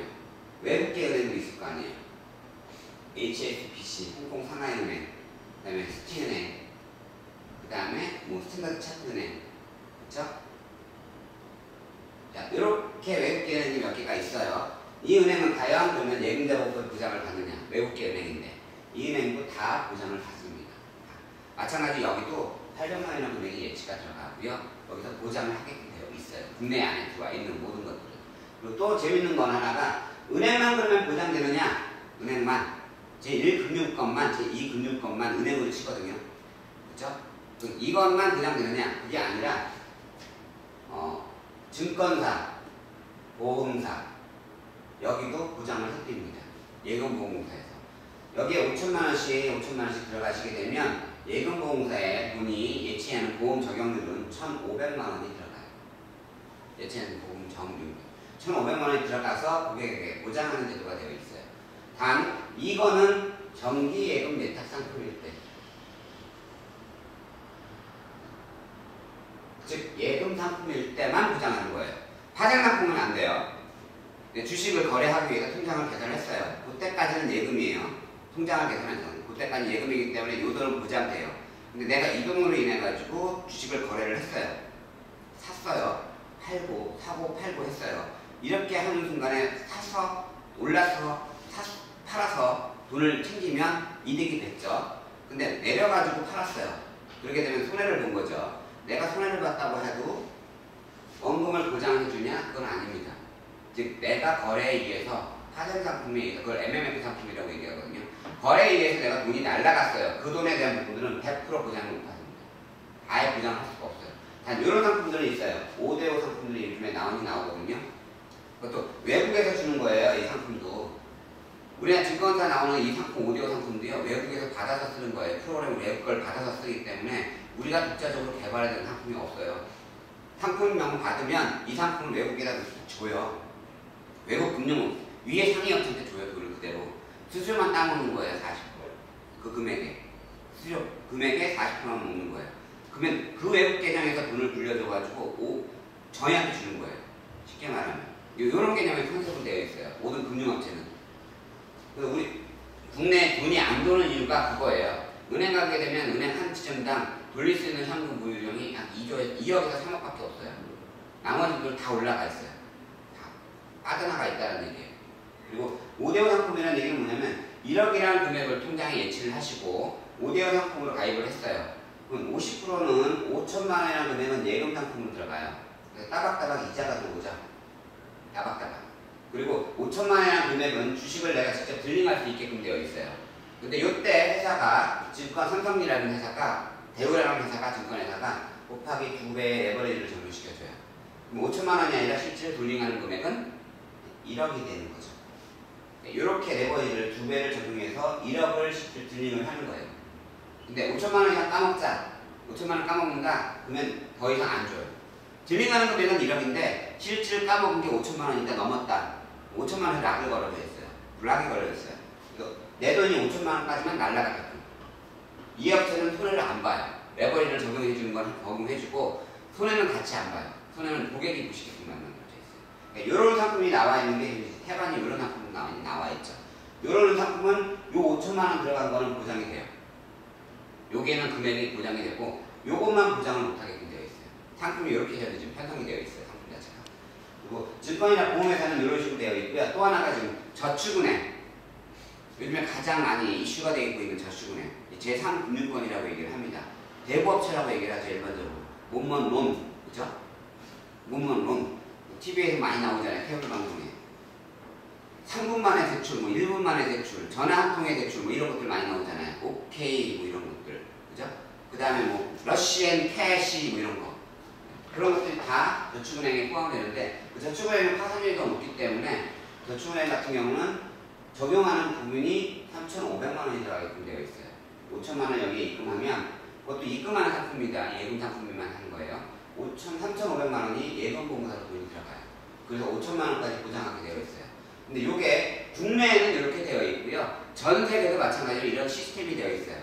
외국계 은행도 있을 거 아니에요. HSBC, 홍콩 상하이은행, 그 다음에 스티은행, 그 다음에 뭐 스탠다드 차트은행, 그쵸? 자, 이렇게 외국계 은행이 몇 개가 있어요. 이 은행은 과연 그러면 예금자 보호법 보장을 받느냐? 외국계 은행인데 이 은행도 다 보장을 받습니다. 마찬가지 여기도 800만 원이라는 금액이 예치가 들어가고요. 여기서 보장을 하게 되어 있어요. 국내 안에 들어와 있는 모든 것들은. 그리고 또 재밌는 건 하나가 은행만 그러면 보장되느냐? 은행만. 제1금융권만, 제2금융권만 은행으로 치거든요. 그렇죠? 이것만 보장되느냐? 그게 아니라 증권사, 보험사 여기도 보장을 해드립니다. 예금보험공사에서. 여기에 5천만 원씩 들어가시게 되면 예금보험사에 돈이 예치하는 보험 적용률은 1,500만 원이 들어가요. 예치하는 보험 적용률. 1,500만 원이 들어가서 고객에게 보장하는 제도가 되어 있어요. 단 이거는 정기예금 예탁 상품일 때, 즉 예금 상품일 때만 보장하는 거예요. 파생 상품은 안 돼요. 주식을 거래하기 위해서 통장을 개설했어요. 그때까지는 예금이에요. 통장을 개설해서 그때까지 예금이기 때문에 이 돈은 보장돼요. 근데 내가 이 돈으로 인해 가지고 주식을 거래를 했어요. 샀어요. 사고 팔고 했어요. 이렇게 하는 순간에 사서 올라서 팔아서 돈을 챙기면 이득이 됐죠. 근데 내려가지고 팔았어요. 그렇게 되면 손해를 본 거죠. 내가 손해를 봤다고 해도 원금을 보장해주냐? 그건 아닙니다. 즉 내가 거래에 의해서 파생 상품에 의해서 그걸 MMF 상품이라고 얘기하거든요. 거래에 의해서 내가 돈이 날라갔어요. 그 돈에 대한 부분들은 100% 보장을 못합니다. 아예 보장할 수가 없어요. 단 이런 상품들은 있어요. 5대5 상품들이 요즘에 나오거든요. 그것도 외국에서 주는 거예요. 이 상품도. 우리나라 증권사 나오는 이 상품 5대5 상품도요. 외국에서 받아서 쓰는 거예요. 프로그램 외국 걸 받아서 쓰기 때문에 우리가 독자적으로 개발해야 되는 상품이 없어요. 상품명 받으면 이 상품을 외국에다 줘요. 외국 금융 위에 상위업체한테 줘요. 돈을 그대로. 수수료만 따먹는 거예요. 40%. 그 금액에. 수수료 금액에 40%만 먹는 거예요. 그러면 그 외국 계정에서 돈을 불려줘가지고 저희한테 주는 거예요. 쉽게 말하면. 이런 개념이 컨셉으로 되어 있어요. 모든 금융업체는. 그래서 우리 국내 돈이 안 도는 이유가 그거예요. 은행 가게 되면 은행 한 지점당 돌릴 수 있는 현금 보유량이 약 2억에서 3억밖에 없어요. 나머지들 다 올라가 있어요. 다 빠져나가 있다는 얘기예요. 그리고 5대5 상품이라는 얘기는 뭐냐면 1억이라는 금액을 통장에 예치를 하시고 5대5 상품으로 가입을 했어요. 그럼 50%는 5천만 원이라는 금액은 예금 상품으로 들어가요. 그래서 따박따박 이자가 들어오죠. 따박따박. 그리고 5천만 원이라는 금액은 주식을 내가 직접 딜링할 수 있게끔 되어 있어요. 근데 요때 회사가 증권 삼성이라는 회사가 대우라는 회사가 증권회사가 곱하기 2배의 레버리지를 적용시켜줘요. 그럼 5천만 원이 아니라 실제로 딜링하는 금액은 1억이 되는 거죠. 이렇게 레버리지를 2배를 적용해서 1억을 실제 딜링을 하는 거예요. 근데 5천만 원 이상 까먹자. 5천만 원 까먹는다. 그러면 더 이상 안 줘요. 딜링하는 금액은 1억인데 실질 까먹은 게 5천만 원이니까 넘었다. 5천만 원에 락을 걸어져 있어요. 락이 걸려 있어요. 내 돈이 5천만 원까지만 날라가게끔. 이 업체는 손해를 안 봐요. 레버리지를 적용해 주는 건 적용해주고 손해는 같이 안 봐요. 손해는 고객이 보시게끔 만들어져 있어요. 그러니까 이런 상품이 나와 있는 게 태반이 이런 상품 나와 있죠. 이런 상품은 요 5천만 원 들어간 거는 보장이 돼요. 요게는 금액이 보장이 되고 요것만 보장을 못하게끔 되어 있어요. 상품이 이렇게 해야 지금 편성이 되어 있어요. 상품 자체가. 그리고 증권이나 보험회사는 이런 식으로 되어 있고요. 또 하나가 지금 저축은행. 요즘에 가장 많이 이슈가 되고 있는 저축은행. 제3금융권이라고 얘기를 합니다. 대부업체라고 얘기를 하죠. 일반적으로. 몸먼론. 그죠? 몸먼론. TV에서 많이 나오잖아요. 케이블 방송에. 3분 만에 대출, 1분 만에 대출, 전화 한 통의 대출, 이런 것들 많이 나오잖아요. 오케이, 이런 것들. 그죠? 그 다음에 러시앤 캐시, 이런 거. 그런 것들이 다 저축은행에 포함되는데, 그 저축은행은 파산율이 높기 때문에, 저축은행 같은 경우는 적용하는 부분이 3,500만 원이 들어가게끔 되어 있어요. 5천만 원 여기에 입금하면, 그것도 입금하는 상품입니다. 예금 상품만 하는 거예요. 3,500만 원이 예금 보험사로 돈이 들어가요. 그래서 5천만 원까지 보장하게 되어 있어요. 근데 이게 국내에는 이렇게 되어 있고요. 전 세계도 마찬가지로 이런 시스템이 되어 있어요.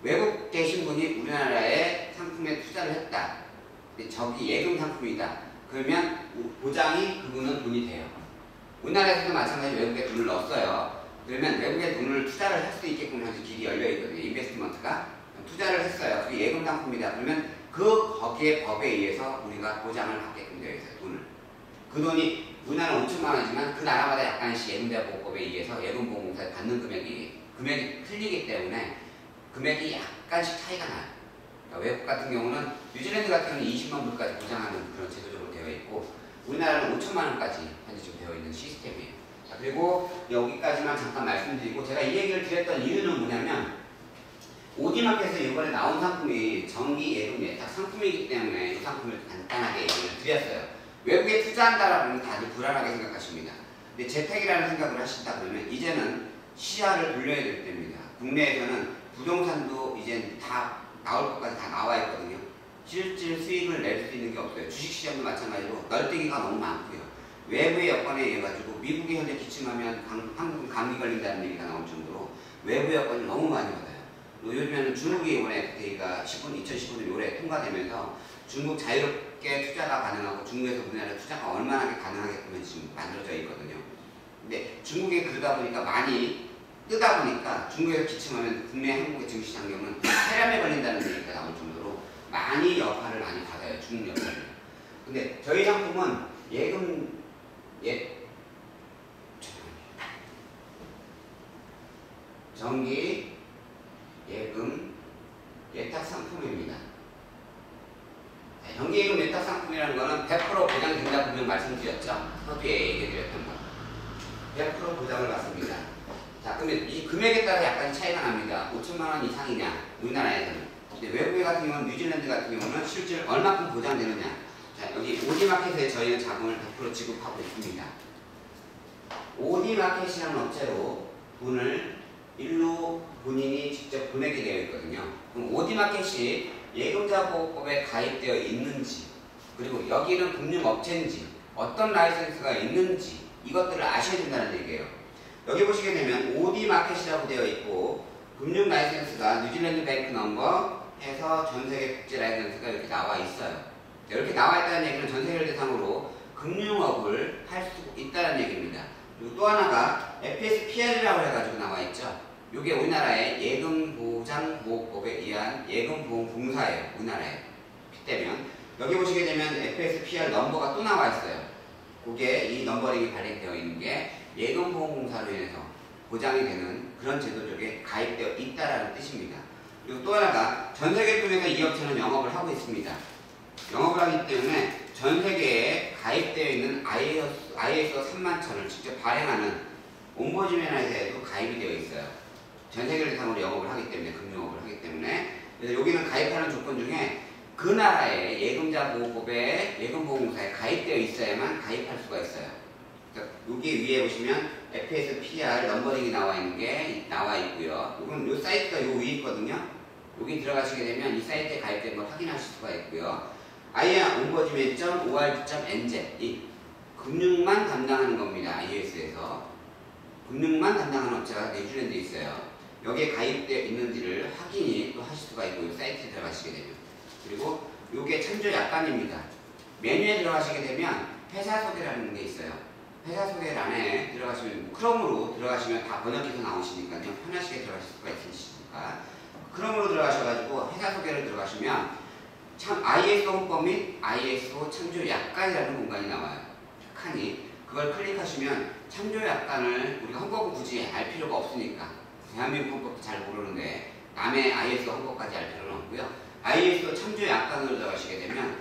외국 계신 분이 우리나라에 상품에 투자를 했다. 근데 저기 예금 상품이다. 그러면 보장이 그분은 돈이 돼요. 우리나라에서도 마찬가지로 외국에 돈을 넣었어요. 그러면 외국에 돈을 투자를 할 수 있게끔 현재 길이 열려 있거든요. 인베스트먼트가 투자를 했어요. 그게 예금 상품이다. 그러면 거기에 법에 의해서 우리가 보장을 받게끔 되어 있어요. 돈을. 그 돈이 우리나라는 5천만 원이지만 그 나라마다 약간씩 예금자보호법에 의해서 예금보험공사에 받는 금액이 틀리기 때문에 금액이 약간씩 차이가 나요. 그러니까 외국 같은 경우는 뉴질랜드 같은 경우는 20만 불까지 보장하는 그런 제도적으로 되어 있고 우리나라는 5천만 원까지 현재 지금 되어 있는 시스템이에요. 자, 그리고 여기까지만 잠깐 말씀드리고 제가 이 얘기를 드렸던 이유는 뭐냐면 오디마켓에서 이번에 나온 상품이 정기 예금 예탁 상품이기 때문에 이 상품을 간단하게 얘기를 드렸어요. 외국에 투자한다라고 하면 다들 불안하게 생각하십니다. 근데 재택이라는 생각을 하신다 그러면 이제는 시야를 돌려야 될 때입니다. 국내에서는 부동산도 이제 다 나올 것까지 다 나와 있거든요. 실질 수익을 낼 수 있는 게 없어요. 주식시장도 마찬가지로 널뛰기가 너무 많고요. 외부의 여건에 의해 가지고 미국이 현재 기침하면 한국은 감기 걸린다는 얘기가 나올 정도로 외부 여건이 너무 많이 받아요. 요즘에는 중국이 이번에 FTA가 2015년 올해 통과되면서 중국 자유롭게 투자가 가능하고 중국에서 우리나라 투자가 얼마나 가능하게끔 지금 만들어져 있거든요. 근데 중국이 그러다 보니까 많이 뜨다 보니까 중국에서 기침하면 국내 한국의 증시장경은 폐렴에 걸린다는 얘기가 나올 정도로 많이 여파를 많이 받아요. 중국 여파를. 근데 저희 상품은 정기 예금 예탁 상품입니다. 정기 예금 예탁 상품이라는 거는 100% 보장된다 분명 말씀드렸죠. 서두에 얘기해드렸던 거. 100% 보장을 받습니다. 자, 그러면 이 금액에 따라 약간 차이가 납니다. 5천만 원 이상이냐, 우리나라에서는. 근데 외국에 같은 경우는 뉴질랜드 같은 경우는 실제 얼마큼 보장되느냐. 자, 여기 오디마켓에 저희는 자금을 100% 지급하고 있습니다. 오디마켓이라는 업체로 돈을 일로 본인이 직접 보내게 되어 있거든요. 그럼 오디마켓이 예금자보호법에 가입되어 있는지 그리고 여기는 금융업체인지 어떤 라이센스가 있는지 이것들을 아셔야 된다는 얘기예요. 여기 보시게 되면 오디마켓이라고 되어 있고 금융 라이센스가 뉴질랜드 뱅크 넘버 해서 전세계 국제 라이센스가 이렇게 나와 있어요. 이렇게 나와 있다는 얘기는 전세계를 대상으로 금융업을 할 수 있다는 얘기입니다. 그리고 또 하나가 FSPR이라고 해가지고 나와 있죠. 이게 우리나라의 예금보장보호법에 의한 예금보험공사예요. 우리나라에 빗대면 여기 보시게 되면 FSPR 넘버가 또 나와 있어요. 그게 이 넘버링이 발행되어 있는 게 예금보험공사로 인해서 보장이 되는 그런 제도적에 가입되어 있다라는 뜻입니다. 그리고 또 하나가 전 세계 통해서 이 업체는 영업을 하고 있습니다. 영업을 하기 때문에 전 세계에 가입되어 있는 ISO 3만천을 직접 발행하는 옴버즈맨에도 가입이 되어 있어요. 전 세계를 대상으로 영업을 하기 때문에, 금융업을 하기 때문에. 그래서 여기는 가입하는 조건 중에 그 나라의 예금자 보호법에 예금보험공사에 가입되어 있어야만 가입할 수가 있어요. 그러니까 여기 위에 보시면 FSPR 넘버링이 나와 있고요. 이건 요 사이트가 요 위에 있거든요. 여기 들어가시게 되면 이 사이트에 가입된 걸 확인하실 수가 있고요. ombudsman.org.nz 이 금융만 담당하는 겁니다. IS에서 금융만 담당하는 업체가 뉴질랜드에 있어요. 여기에 가입되어 있는지를 확인이 또 하실 수가 있고 이 사이트에 들어가시게 되면. 그리고 이게 참조 약관입니다. 메뉴에 들어가시게 되면 회사 소개라는 게 있어요. 회사 소개란에 들어가시면 크롬으로 들어가시면 다 번역해서 나오시니까요. 편하시게 들어가실 수가 있으시니까 크롬으로 들어가셔가지고 회사 소개를 들어가시면 참 ISO 헌법 및 ISO 참조 약관이라는 공간이 나와요. 칸이 그걸 클릭하시면 참조 약관을 우리가 헌법은 굳이 알 필요가 없으니까 대한민국 헌법도 잘 모르는데 남의 ISO 헌법까지 알 필요는 없고요. ISO 참조 약관으로 들어가시게 되면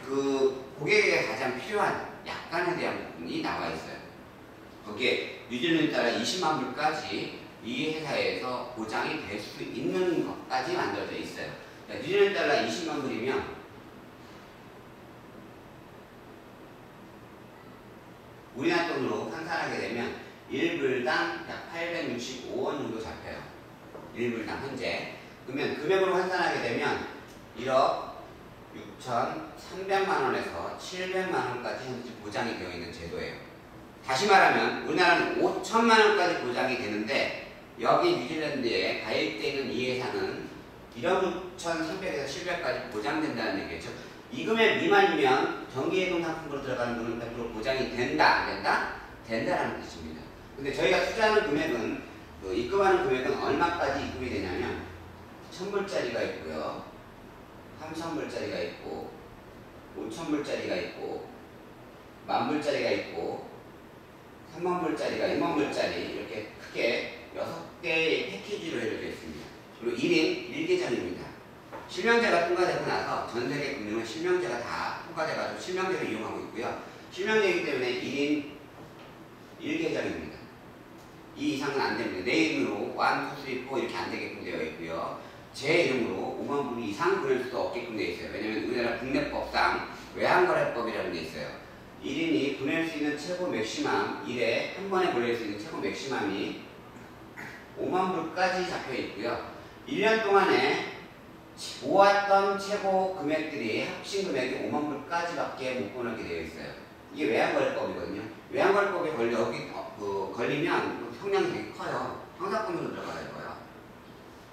그 고객에게 가장 필요한 약관에 대한 부분이 나와 있어요. 거기에 뉴질랜드 따라 20만 불까지 이 회사에서 보장이 될 수 있는 것까지 만들어져 있어요. 뉴질랜드 달러 20만 불이면 우리나라 돈으로 환산하게 되면 1불당 약 865원 정도 잡혀요. 1불당 현재. 그러면 금액으로 환산하게 되면 1억 6,300만 원에서 700만 원까지 현재 보장이 되어 있는 제도예요. 다시 말하면 우리나라는 5천만 원까지 보장이 되는데 여기 뉴질랜드에 가입되어 있는 이 회사는 1억 6,300에서 700까지 보장된다는 얘기죠. 이 금액 미만이면 정기예금 상품으로 들어가는 돈은 100% 보장이 된다, 안 된다? 된다라는 뜻입니다. 근데 저희가 투자하는 금액은, 입금하는 금액은 얼마까지 입금이 되냐면 1,000불짜리가 있고요. 3,000불짜리가 있고 5,000불짜리가 있고 10,000불짜리가 있고 30,000불짜리가 10,000불짜리 이렇게 크게 6개의 패키지로 이루어져 있습니다. 그리고 1인 1계정입니다. 실명제가 통과되고 나서 전 세계 금융은 실명제가 다 통과돼가지고 실명제를 이용하고 있고요. 실명제이기 때문에 1인 1계정입니다. 이 이상은 안 됩니다. 내 이름으로 1, 2, 3, 4 이렇게 안 되게끔 되어 있고요. 제 이름으로 5만 불 이상 보낼 수도 없게끔 되어 있어요. 왜냐면 우리나라 국내법상 외환거래법이라는 게 있어요. 1인이 보낼 수 있는 최고 맥시멈 1회 한 번에 보낼 수 있는 최고 맥시멈이 5만 불까지 잡혀 있고요. 1년 동안에 모았던 최고 금액들이 합친 금액이 5만 불까지밖에 못 보내게 되어 있어요. 이게 외환거래법이거든요. 외환거래법에 걸리면 성량이 되게 커요. 형사건으로 들어가야 거예요.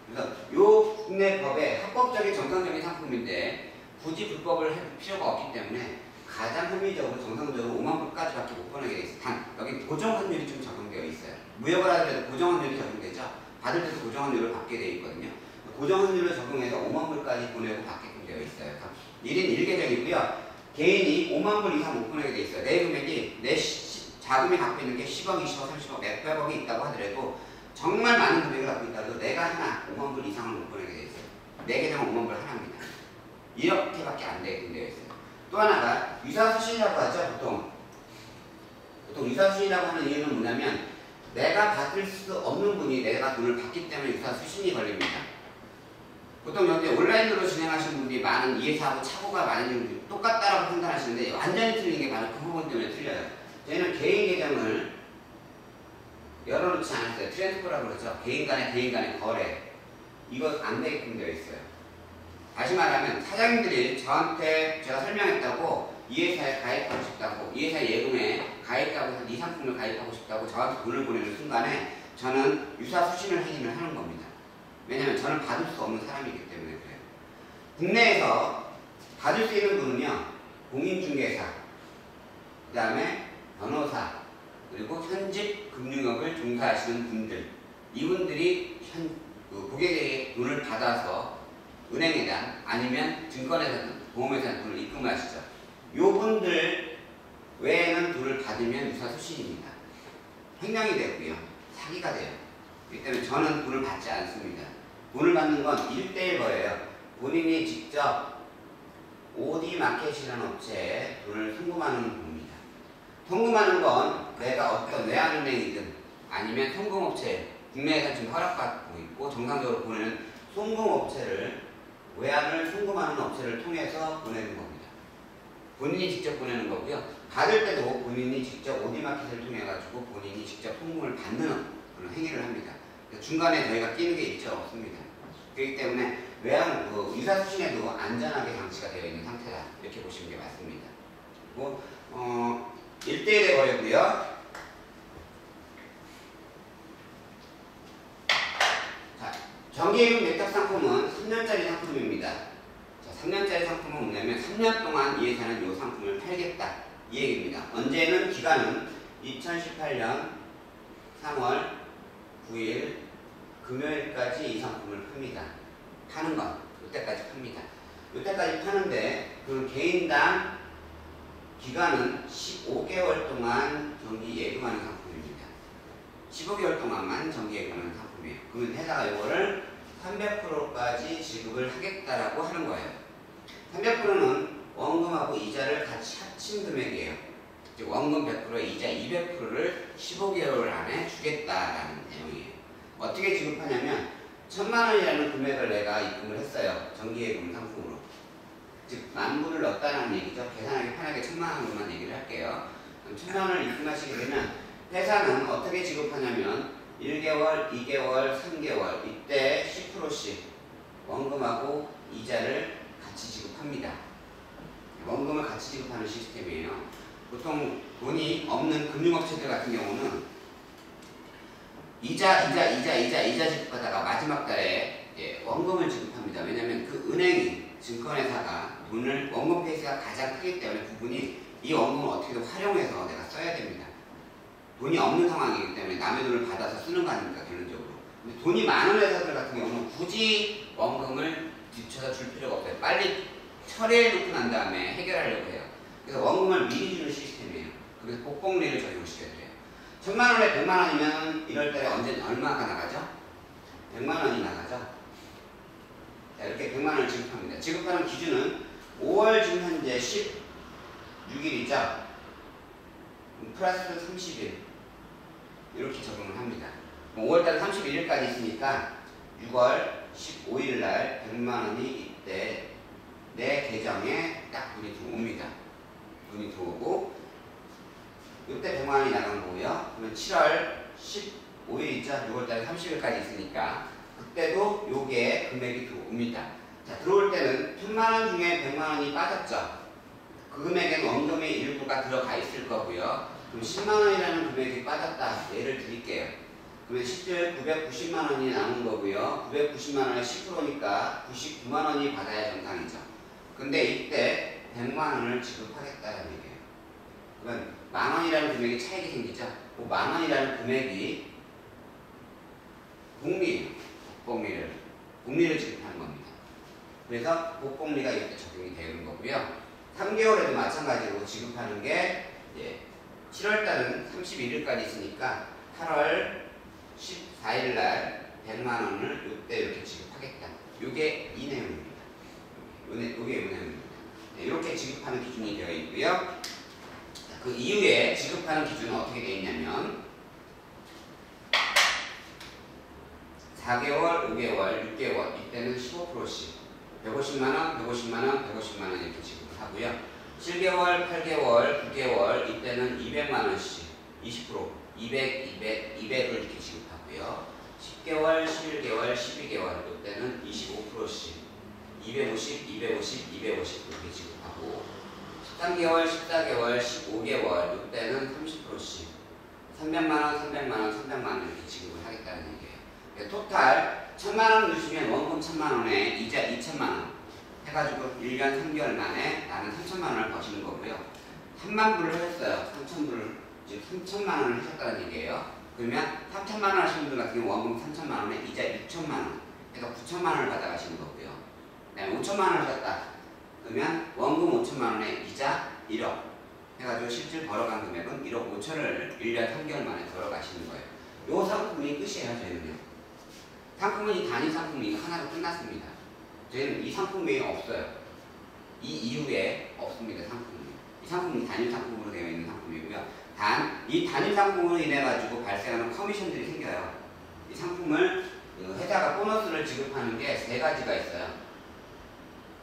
그래서 요 국내 법에 합법적인 정상적인 상품인데 굳이 불법을 할 필요가 없기 때문에 가장 합리적으로 정상적으로 5만 불까지밖에 못 보내게 돼 있어요. 단 여기 고정환율이 좀 적용되어 있어요. 무역을 하더라도 고정환율이 적용되죠. 받을 때도 고정환율을 받게 되어 있거든요. 고정환율을 적용해서 5만 불까지 보내고 받게끔 되어 있어요. 1인 1계정이고요. 개인이 5만 불 이상 못 보내게 되어 있어요. 내 금액이 내 자금이 갖고 있는 게 10억, 20억, 30억, 몇백억이 있다고 하더라도 정말 많은 금액을 갖고 있다고 내가 하나 5만 불 이상을 못 보내게 되어 있어요. 내 계정은 5만 불 하나입니다. 이렇게밖에 안 되게끔 되어 있어요. 또 하나가 유사수신이라고 하죠. 보통 유사수신이라고 하는 이유는 뭐냐면 내가 받을 수 없는 분이 내가 돈을 받기 때문에 유사수신이 걸립니다. 보통 여기 온라인으로 진행하시는 분들이 많은 이해사하고 착오가 많은 분들이 똑같다라고 판단하시는데 완전히 틀린 게 바로 그 부분 때문에 틀려요. 저희는 개인 계정을 열어놓지 않았어요. 트랜스퍼라고 그러죠. 개인 간의 거래. 이거 안 되게끔 되어 있어요. 다시 말하면 사장님들이 저한테 제가 설명했다고 이 회사에 가입하고 싶다고 이 회사 예금에 가입하고 해서 이 상품을 가입하고 싶다고 저한테 돈을 보내는 순간에 저는 유사수신을 행위를 하는 겁니다. 왜냐하면 저는 받을 수 없는 사람이기 때문에 그래요. 국내에서 받을 수 있는 분은요. 공인중개사, 그 다음에 변호사, 그리고 현직 금융업을 종사하시는 분들 이분들이 고객에게 돈을 받아서 은행에다 아니면 증권회사든 보험회사든 돈을 입금하시죠. 요분들 외에는 돈을 받으면 유사수신입니다. 횡령이 되고요. 사기가 돼요. 그렇기 때문에 저는 돈을 받지 않습니다. 돈을 받는 건 1:1 거예요. 본인이 직접 OD 마켓이라는 업체에 돈을 송금하는 겁니다. 송금하는 건 내가 어떤 외환은행이든 아니면 송금업체, 국내에서 지금 허락받고 있고 정상적으로 보내는 송금업체를, 외환을 송금하는 업체를 통해서 보내는 겁니다. 본인이 직접 보내는 거고요. 받을 때도 본인이 직접 OD마켓을 통해 가지고 본인이 직접 송금을 받는 그런 행위를 합니다. 중간에 저희가 끼는 게 있죠? 없습니다. 그렇기 때문에 외환 유사수신에도 안전하게 장치가 되어 있는 상태다, 이렇게 보시는 게 맞습니다. 1대1의 거래고요. 자, 정기예금 예탁 상품은 3년짜리 상품입니다. 자, 3년짜리 상품은 뭐냐면 3년 동안 이 회사는 이 상품을 팔겠다, 이 얘기입니다. 언제는 기간은 2018년 3월 9일 금요일까지 이 상품을 팝니다. 파는 건 이때까지 팝니다. 이때까지 파는데 그 개인당 기간은 15개월 동안 정기 예금하는 상품입니다. 15개월 동안만 정기 예금하는 상품이에요. 그러면 회사가 이거를 300%까지 지급을 하겠다라고 하는 거예요. 300%는 원금하고 이자를 같이 합친 금액이에요. 즉 원금 100%에 이자 200%를 15개월 안에 주겠다라는 내용이에요. 어떻게 지급하냐면 1000만원이라는 금액을 내가 입금을 했어요. 정기예금 상품으로. 즉 만불을 넣었다는 얘기죠. 계산하기 편하게 1000만원으로만 얘기를 할게요. 1000만원을 입금하시게 되면 회사는 어떻게 지급하냐면 1개월, 2개월, 3개월 이때 10%씩 원금하고 이자를 같이 지급합니다. 원금을 같이 지급하는 시스템이에요. 보통 돈이 없는 금융업체들 같은 경우는 이자 지급하다가 마지막 달에 원금을 지급합니다. 왜냐하면 그 은행이, 증권회사가 돈을, 원금 페이스가 가장 크기 때문에 부분이 이 원금을 어떻게든 활용해서 내가 써야 됩니다. 돈이 없는 상황이기 때문에 남의 돈을 받아서 쓰는 거 아닙니까, 결론적으로. 근데 돈이 많은 회사들 같은 경우는 굳이 원금을 뒤쳐서 줄 필요가 없어요. 빨리 처리해 놓고 난 다음에 해결하려고 해요. 그래서 원금을 미리 주는 시스템이에요. 그래서 복봉리를 적용시켜드려요. 1000만원에 100만원이면 1월달에 언제 얼마가 나가죠? 100만원이 나가죠. 자, 이렇게 100만원을 지급합니다. 지급하는 기준은 5월 지금 현재 16일이죠. 플러스 30일 이렇게 적용을 합니다. 5월달 31일까지 있으니까 6월 15일날 100만원이 이때 내 계정에 딱 돈이 들어옵니다. 돈이 들어오고 이때 100만원이 나간 거고요. 그러면 7월 15일 있죠. 6월달에 30일까지 있으니까 그때도 요게 금액이 들어옵니다. 자, 들어올 때는 1000만원 중에 100만원이 빠졌죠. 그 금액에는 원금의 일부가 들어가 있을 거고요. 그럼 10만원이라는 금액이 빠졌다, 예를 드릴게요. 그러면 실제 990만원이 남은 거고요. 990만원의 10%니까 99만원이 받아야 정상이죠. 근데 이때 100만원을 지급하겠다는 얘기예요. 그러면 만원이라는 금액이 차익이 생기죠. 그 만원이라는 금액이 복리를 지급하는 겁니다. 그래서 복복리가 이렇게 적용이 되는 거고요. 3개월에도 마찬가지로 지급하는 게 7월달은 31일까지 있으니까 8월 14일날 100만원을 이때 이렇게 지급하겠다. 요게 이 내용입니다. 요게 이 내용입니다. 이렇게 지급하는 기준이 되어 있고요. 그 이후에 지급하는 기준은 어떻게 되어 있냐면 4개월, 5개월, 6개월 이때는 15%씩 150만원, 150만원, 150만원 이렇게 지급을 하고요. 7개월, 8개월, 9개월 이때는 200만원씩 20%, 200, 200을 이렇게 지급하고요. 10개월, 11개월, 12개월 이때는 25%씩 250, 250, 250 이렇게 지급하고 13개월, 14개월, 15개월 이때는 30%씩 300만원, 300만원, 300만원 이렇게 지급을 하겠다는 얘기예요. 토탈 1000만원 넣으시면 원금 1000만원에 이자 2000만원 해가지고 1년 3개월 만에 나는 3000만원을 버시는 거고요. 3만불을 했어요. 3000불을, 즉 3000만원을 하셨다는 얘기예요. 그러면 3000만원 하시는 분 같은 경우 원금 3000만원에 이자 6000만원 해서 9000만원을 받아가시는 거고요. 그 다음에 5000만원을 하셨다. 그러면 원금 5000만원에 이자 1억 해가지고 실질 벌어간 금액은 1억 5천을 1년 3개월 만에 벌어가시는 거예요. 요 상품이 끝이에요. 저희는요. 상품은 이 단위 상품이 하나로 끝났습니다. 저희는 이 상품 외에 없어요. 이 이후에 없습니다. 상품이. 이 상품은 단일 상품으로 되어 있는 상품이고요. 단 이 단일 상품으로 인해 가지고 발생하는 커미션들이 생겨요. 이 상품을 회사가 보너스를 지급하는 게 세 가지가 있어요.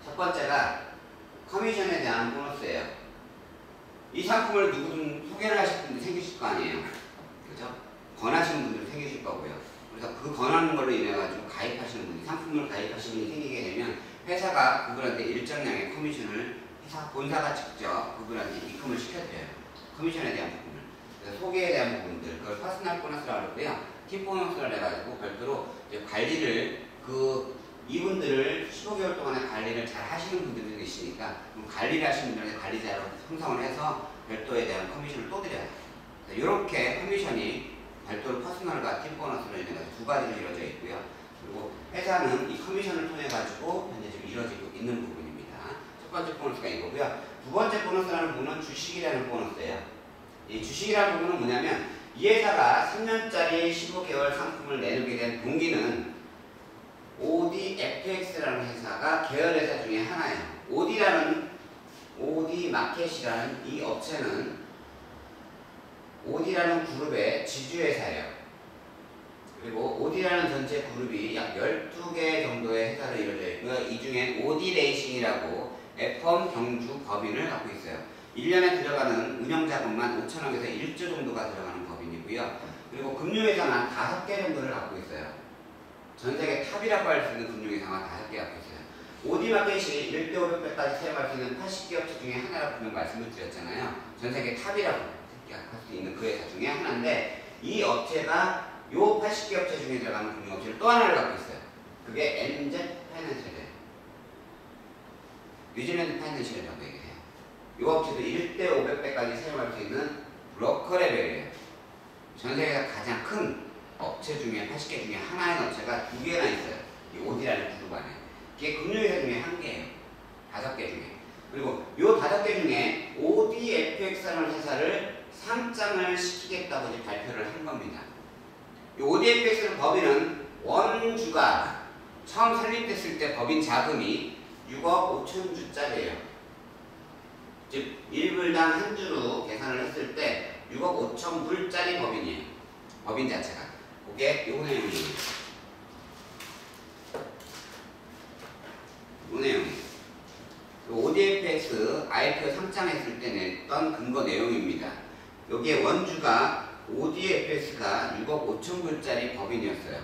첫 번째가 커미션에 대한 보너스예요. 이 상품을 누구든 소개를 하실 분들 생기실 거 아니에요. 그죠? 권하시는 분들 생기실 거고요. 그래서 그 권하는 걸로 인해 가지고 가입하시는 분이 상품을 가입하시는 분이 생기게 되면 회사가 그분한테 일정량의 커미션을 회사 본사가 직접 그분한테 입금을 시켜드려요. 커미션에 대한 부분을. 그래서 소개에 대한 부분들, 그걸 퍼스널 보너스라고 그러고요. 팀 보너스를 해가지고 별도로 이제 관리를 이분들을 15개월 동안의 관리를 잘 하시는 분들이 계시니까 관리를 하시는 분들한테 관리자로 형성을 해서 별도에 대한 커미션을 또 드려요. 이렇게 커미션이 별도로 퍼스널과 팀 보너스로 인해 가지고 두 가지로 이루어져 있고요. 그리고 회사는 이 커미션을 통해 가지고 현재 지금 이루어지고 있는 부분입니다. 첫 번째 보너스가 이거고요. 두 번째 보너스라는 부분은 주식이라는 보너스예요. 이 주식이라는 부분은 뭐냐면 이 회사가 3년짜리 15개월 상품을 내놓게 된 동기는 ODFX라는 회사가 계열회사 중에 하나예요. OD마켓이라는 이 업체는 OD라는 그룹의 지주회사예요. 그리고 OD라는 전체 그룹이 약 12개 정도의 회사로 이루어져 있고요. 이 중에 OD레이싱이라고 F1 경주 법인을 갖고 있어요. 1년에 들어가는 운영자금만 5천억에서 1조 정도가 들어가는 법인이고요. 그리고 금융회사만 5개 정도를 갖고 있어요. 전 세계 탑이라고 할 수 있는 금융회사만 5개 갖고 있어요. OD마켓이 1대 500배까지 사용할 수 있는 80개 업체 중에 하나라고 분명 말씀을 드렸잖아요. 전 세계 탑이라고 할 수 있는 그 회사 중에 하나인데 이 업체가 요 80개 업체 중에 들어가는 금융업체를 또 하나를 갖고 있어요. 그게 NZ 파이낸셜이에요. 뉴질랜드 파이낸셜이라고 얘기해요. 이 업체도 1대 500배까지 사용할 수 있는 브로커 레벨이에요. 전 세계에서 가장 큰 업체 중에 80개 중에 하나의 업체가 2개나 있어요. 이 OD라는 그룹 안에. 이게 금융회사 중에 1개예요. 5개 중에. 그리고 이 5개 중에 ODFX라는 회사를 상장을 시키겠다고 이제 발표를 한 겁니다. 이 ODFX라는 법인은 원주가 처음 설립됐을 때 법인 자금이 6억 5천 주짜리예요. 즉 1불당 한 주로 계산을 했을 때 6억 5천 불짜리 법인이에요. 법인 자체가. 그게 요 내용이에요. 요 내용이에요. ODFX IPO 상장했을 때 냈던 근거 내용입니다. 여기에 원주가 ODFX가 6억 5천 불짜리 법인이었어요.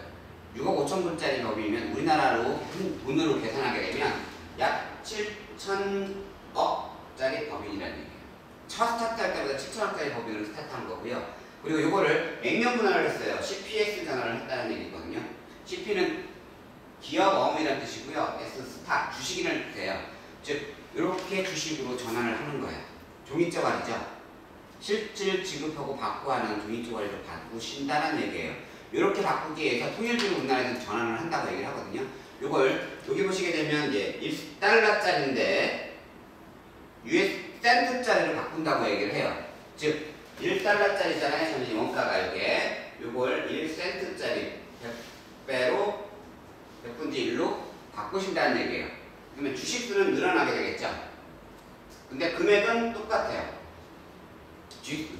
6억 5천 불짜리 법인이면 우리나라로 돈으로 계산하게 되면 약 7천억짜리 법인이라는 얘기예요. 첫 스타트할 때보다 7천억짜리 법인으로 스타트한 거고요. 그리고 이거를 액면 분할을 했어요. CPS 전환을 했다는 얘기거든요. CP는 기업 어음이라는 뜻이고요. S 스탁 주식이라는 뜻이에요. 즉 이렇게 주식으로 전환을 하는 거예요. 종이조각이죠. 실질 지급하고 받고 하는 종이조각으로 바꾸신다는 얘기예요. 이렇게 바꾸기 위해서 통일주로 우리나라에서 전환을 한다고 얘기를 하거든요. 이걸 여기 보시게 되면 이제 1달러짜리인데 US 센트짜리로 바꾼다고 얘기를 해요. 즉 1달러짜리잖아요. 저는 원가가 이게 요걸 1센트짜리 100배로 100분의 1로 바꾸신다는 얘기예요. 그러면 주식수는 늘어나게 되겠죠. 근데 금액은 똑같아요.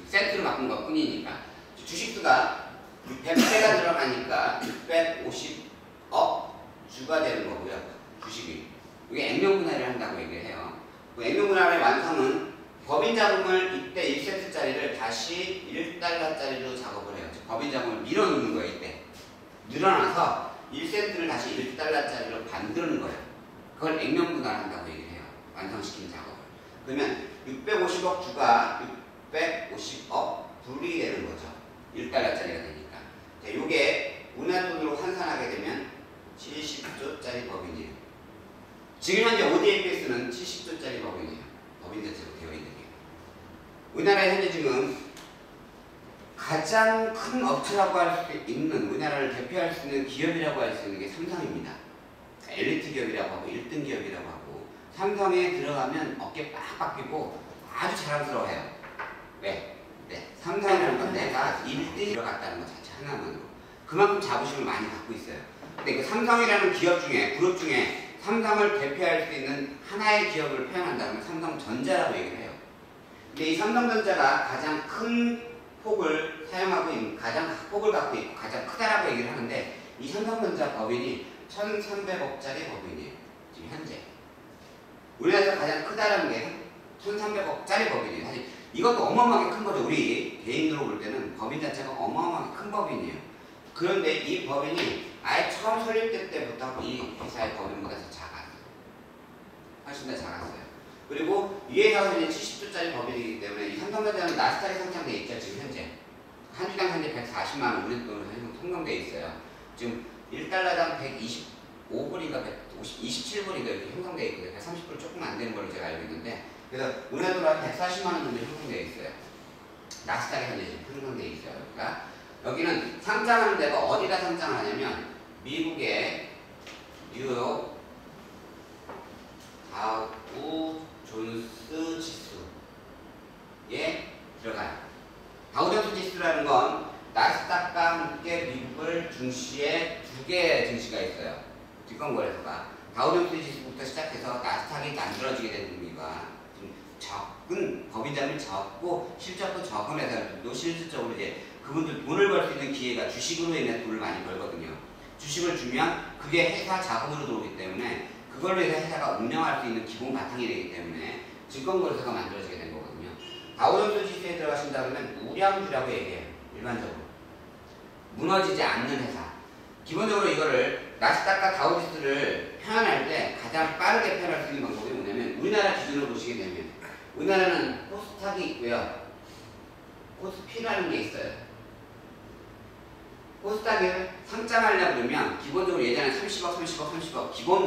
센트로 바꾼 것 뿐이니까. 주식수가 100배가 들어가니까 650억 주가 되는 거고요. 주식이. 이게 액면분할을 한다고 얘기를 해요. 그 액면분할의 완성은 법인 자금을 이때 1센트짜리를 다시 1달러짜리로 작업을 해요. 즉 법인 자금을 밀어넣는 거예요. 이때. 늘어나서 1센트를 다시 1달러짜리로 만드는 거예요. 그걸 액면분할한다고 얘기를 해요. 완성시키는 작업을. 그러면 650억 주가 650억 불이 되는 거죠. 1달러짜리가 되니까. 자, 요게 우리나라 돈으로 환산하게 되면 70조짜리 법인이에요. 지금 현재 ODFX는 70조짜리 법인이에요. 법인 자체로 되어 있는 게. 우리나라에 현재 지금 가장 큰 업체라고 할 수 있는, 우리나라를 대표할 수 있는 기업이라고 할 수 있는 게 삼성입니다. 엘리트 기업이라고 하고 1등 기업이라고 하고, 삼성에 들어가면 어깨 빡 바뀌고 아주 자랑스러워해요. 왜? 네, 삼성이라는 건 내가 1등에 들어갔다는 것 자체 하나만으로 그만큼 자부심을 많이 갖고 있어요. 근데 그 삼성이라는 기업 중에, 그룹 중에 삼성을 대표할 수 있는 하나의 기업을 표현한다면 삼성전자라고 얘기를 해요. 근데 이 삼성전자가 가장 큰 폭을 사용하고 있는, 가장 폭을 갖고 있고 가장 크다라고 얘기를 하는데, 이 삼성전자 법인이 1,300억짜리 법인이에요. 지금 현재. 우리나라에서 가장 크다라는 게 1,300억짜리 법인이에요. 사실 이것도 어마어마하게 큰 거죠. 우리 개인으로 볼 때는 법인 자체가 어마어마하게 큰 법인이에요. 그런데 이 법인이 아예 처음 설립될 때부터 이 회사의 법인보다 더 작았어요. 훨씬 더 작았어요. 그리고 이 회사가 이제 70조짜리 법인이기 때문에 이 삼성전자는 나스닥에 상장돼 있죠. 지금 현재 한 주당 현재 140만 원 우리 돈으로 형성돼 있어요. 지금 1달러당 125불인가 27불인가 이렇게 형성돼 있거든요. 130불 조금 안 되는 걸로 제가 알고 있는데, 그래서 우리 돈으로 한 140만 원 정도 형성돼 있어요. 나스닥에 현재 지금 형성돼 있어요. 그러니까 여기는 상장하는 데가 어디다 상장을 하냐면 미국의 뉴욕 다우 존스 지수에 들어가요. 다우 존스 지수라는 건 나스닥과 함께 미국을 중시에 두 개의 증시가 있어요. 증권거래소가. 다우 존스 지수부터 시작해서 나스닥이 만들어지게 된 의미가 좀 적은, 법인자금이 적고 실적도 적은 회사들도 실질적으로 이제 그분들 돈을 벌 수 있는 기회가 주식으로 인해 돈을 많이 벌거든요. 주식을 주면 그게 회사 자금으로 들어오기 때문에 그걸로 해서 회사가 운영할 수 있는 기본 바탕이 되기 때문에 증권거래소가 만들어지게 된 거거든요. 다우존스 지수에 들어가신다 그러면 우량주라고 얘기해요. 일반적으로. 무너지지 않는 회사. 기본적으로 이거를 나스닥과 다우지수를 표현할 때 가장 빠르게 표현할 수 있는 방법이 뭐냐면 우리나라 기준으로 보시게 되면 우리나라는 코스닥이 있고요. 코스피라는 게 있어요. 코스닥을 상장하려고 그러면 기본적으로 예전에 30억 기본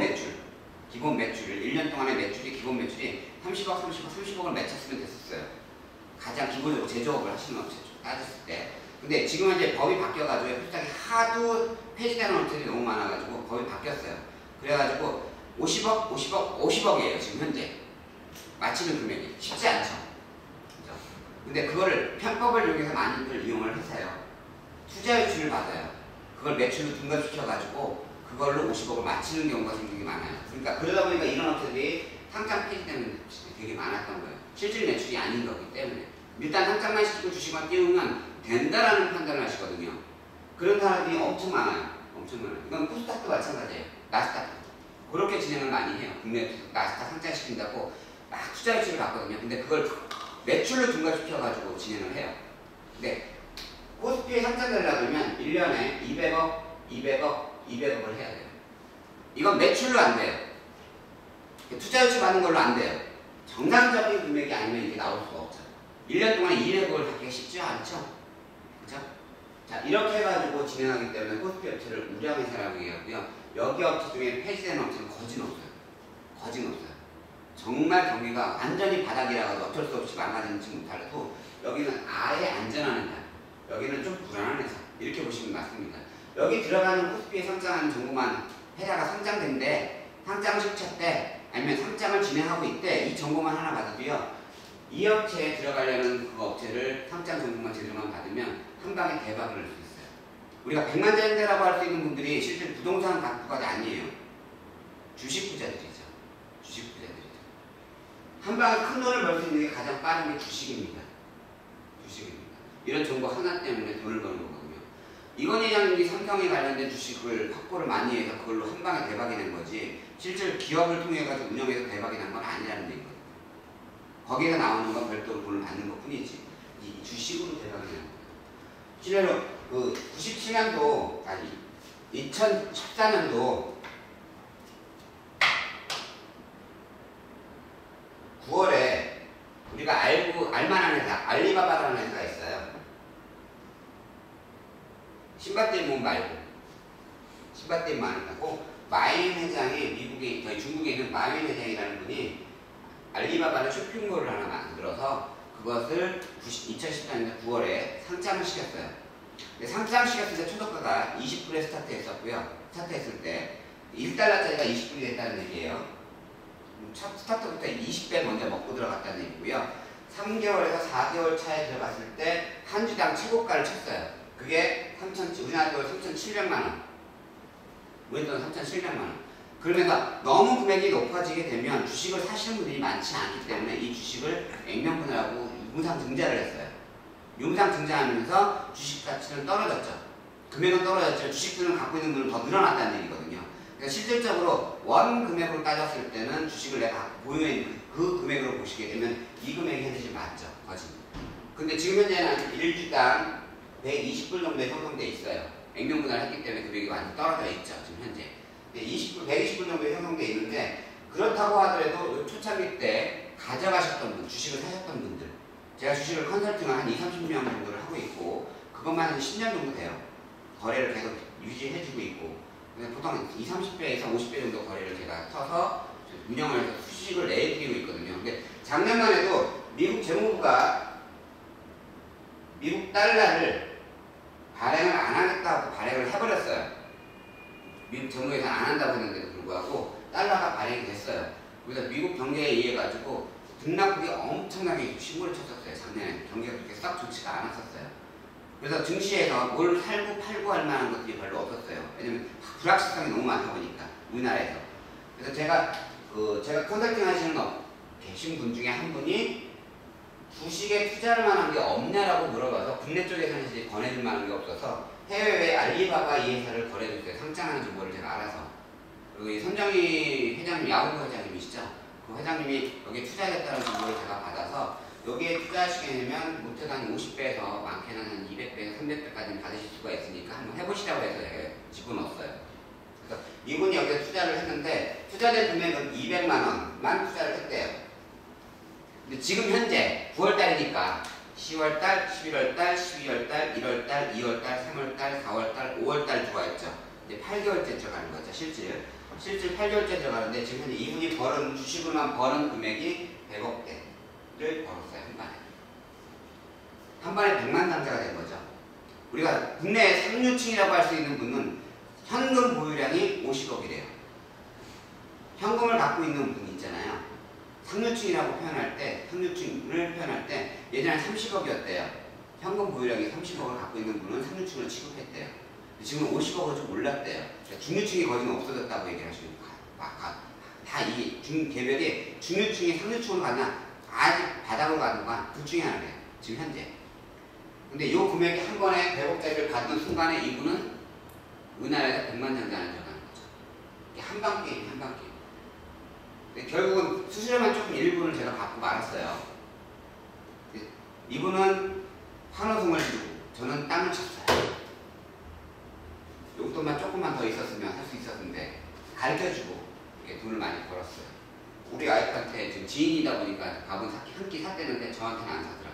매출을 1년 동안의 매출이 기본 매출이 30억을 맺혔으면 됐었어요. 가장 기본적으로 제조업을 하시는 업체 따졌을 때. 근데 지금은 이제 법이 바뀌어가지고 코스닥이 하도 폐지되는 업체들이 너무 많아가지고 법이 바뀌었어요. 그래가지고 50억이에요 지금 현재. 맞히는 금액이 쉽지 않죠. 그죠? 근데 그거를 편법을 이용해서 많이들 이용을 해서요. 투자 유치를 받아요. 그걸 매출로 둔갑시켜가지고 그걸로 50억을 맞히는 경우가 굉장히 많아요. 그러니까 그러다 보니까 이런 업체들이 상장 폐지되는 업체들이 되게 많았던 거예요. 실질 매출이 아닌 거기 때문에. 일단 상장만 시키고 주식만 띄우면 된다라는 판단을 하시거든요. 그런 사람들이 엄청 많아요. 엄청 많아요. 이건 코스닥도 마찬가지예요. 나스닥도. 그렇게 진행을 많이 해요. 국내 나스닥 상장시킨다고 막 투자 유치를 받거든요. 근데 그걸 매출로 둔갑시켜가지고 진행을 해요. 근데 코스피에 상장되려면 1년에 200억을 해야 돼요. 이건 매출로 안 돼요. 투자 유치 받는 걸로 안 돼요. 정상적인 금액이 아니면 이게 나올 수가 없죠. 1년 동안 200억을 받기가 쉽지 않죠. 그렇죠? 자, 이렇게 해가지고 진행하기 때문에 코스피 업체를 우량회사라고 얘기하고요. 여기 업체 중에 폐지되는 업체는 거진 없어요. 정말 경기가 완전히 바닥이라서 어쩔 수 없이 망가지지 못하고 여기는 아예 안전한 회사. 여기는 좀 불안한 회사. 이렇게 보시면 맞습니다. 여기 들어가는 코스피에 상장하는 정보만 회사가 상장된데 상장 실체 때 아니면 상장을 진행하고 있대 이 정보만 하나 받아도요. 이 업체에 들어가려는 그 업체를 상장 정보만 제대로만 받으면 한 방에 대박을 낼 수 있어요. 우리가 백만장자라고 할 수 있는 분들이 실제 부동산 갖고가 아니에요. 주식 부자들이죠. 한 방에 큰 돈을 벌 수 있는 게 가장 빠른 게 주식입니다. 이런 정보 하나 때문에 돈을 버는 거거든요. 이건 회장님이 삼성에 관련된 주식을 확보를 많이 해서 그걸로 한 방에 대박이 낸 거지 실제 기업을 통해 가지고 운영해서 대박이 난 건 아니라는 얘기거든요. 거기에서 나오는 건 별도로 돈을 받는 것 뿐이지 이 주식으로 대박이 난 거예요. 실제로 그 97년도 아니 2014년도 9월에 우리가 알만한 회사 알리바바라는 회사가 있어요. 신밧드림 말고 신밧드림만 하고 마인 회장이 미국에 저희 중국에 있는 마인 회장이라는 분이 알리바바는 쇼핑몰을 하나 만들어서 그것을 2014년 9월에 상장을 시켰어요. 근데 상장시켰을 때 초저가가 20불에 스타트했을 때 1달러짜리가 20불이 됐다는 얘기예요. 첫 스타트부터 20배 먼저 먹고 들어갔다는 얘기고요. 3개월에서 4개월 차에 들어갔을 때 한 주당 최고가를 쳤어요. 그게 우리나라 돈 3,700만 원. 우리 돈 3,700만 원. 그러면서 너무 금액이 높아지게 되면 주식을 사시는 분들이 많지 않기 때문에 이 주식을 액면분할하고 유무상증자를 했어요. 유무상증자하면서 주식 가치는 떨어졌죠. 금액은 떨어졌죠. 주식들은 갖고 있는 분은 더 늘어났다는 얘기거든요. 그러니까 실질적으로 원 금액으로 따졌을 때는 주식을 내가 보유해 있는 그 금액으로 보시게 되면 이 금액이 현재 맞죠. 거진. 근데 지금 현재는 1주당 120불 정도에 형성돼 있어요. 액면분할을 했기 때문에 금액이 완전 떨어져 있죠. 지금 현재. 120불 정도에 형성돼 있는데 그렇다고 하더라도 초창기 때 가져가셨던 분, 주식을 사셨던 분들, 제가 주식을 컨설팅을 한 20-30명 정도를 하고 있고 그것만 한 10년 정도 돼요. 거래를 계속 유지해주고 있고 보통 20-30배에서 50배 정도 거래를 제가 쳐서 운영을 해서 수익을 내드리고 있거든요. 근데 작년만 해도 미국 재무부가 미국 달러를 발행을 안 하겠다고 발행을 해버렸어요. 미국 정부에서 안 한다고 했는데도 불구하고 달러가 발행이 됐어요. 그래서 미국 경제에 의해 가지고 등락폭이 엄청나게 신고를 쳤었어요. 작년에 경기가 그렇게 싹 좋지가 않았었어요. 그래서 증시에서 뭘 살고 팔고 할 만한 것들이 별로 없었어요. 왜냐면 불확실성이 너무 많다 보니까 우리나라에서. 그래서 제가 컨설팅 하시는 계신 분 중에 한 분이 주식에 투자할 만한 게 없냐라고 물어봐서 국내 쪽에서는 이제 권해줄 만한 게 없어서 해외에 알리바바 이 회사를 거래해줬어요. 상장하는 정보를 제가 알아서. 그리고 이 선정희 회장님, 야후 회장님이시죠. 그 회장님이 여기에 투자하겠다는 정보를 제가 받아서 여기에 투자하시게 되면 못해도 한 50배에서 많게는 한 200배에서 300배까지 받으실 수가 있으니까 한번 해보시라고 해서 제가 집어넣었어요. 그래서 이분이 여기에 투자를 했는데 투자된 금액은 200만 원만 투자를 했대요. 근데 지금 현재 9월달이니까 10월달, 11월달, 12월달, 1월달, 2월달, 3월달, 4월달, 5월달 들어와있죠. 이제 8개월째 들어가는 거죠. 실질 8개월째 들어가는데 지금 현재 이분이 주식으로만 버는 금액이 100억대를 벌었어요. 한 번에 100만 당자가 된 거죠. 우리가 국내 상류층이라고 할 수 있는 분은 현금 보유량이 50억이래요. 현금을 갖고 있는 분 있잖아요. 상류층이라고 표현할 때, 상류층을 표현할 때 예전에 30억이었대요. 현금 보유량이 30억을 갖고 있는 분은 상류층으로 취급했대요. 지금 50억으로 좀 올랐대요. 중류층이 거의 없어졌다고 얘기를 하시는 다 이 개별이 중류층이 상류층으로 가냐 아직 바닥으로 가는가 둘 중에 하나래요. 지금 현재. 근데 이 금액이 한 번에 100억짜리를 받는 순간에 이분은 우리나라에서 100만 장자를 들어가는 거죠. 이게 한방 게임, 한방 게임. 결국은 수수료만 조금 일부를 제가 받고 말았어요. 이분은 환호성을 지르고 저는 땅을 쳤어요. 용돈만 조금만 더 있었으면 할 수 있었는데 가르쳐주고 이렇게 돈을 많이 벌었어요. 우리 아이한테 지금 지인이다 보니까 밥은 한 끼 샀대는데 저한테는 안 사더라고요.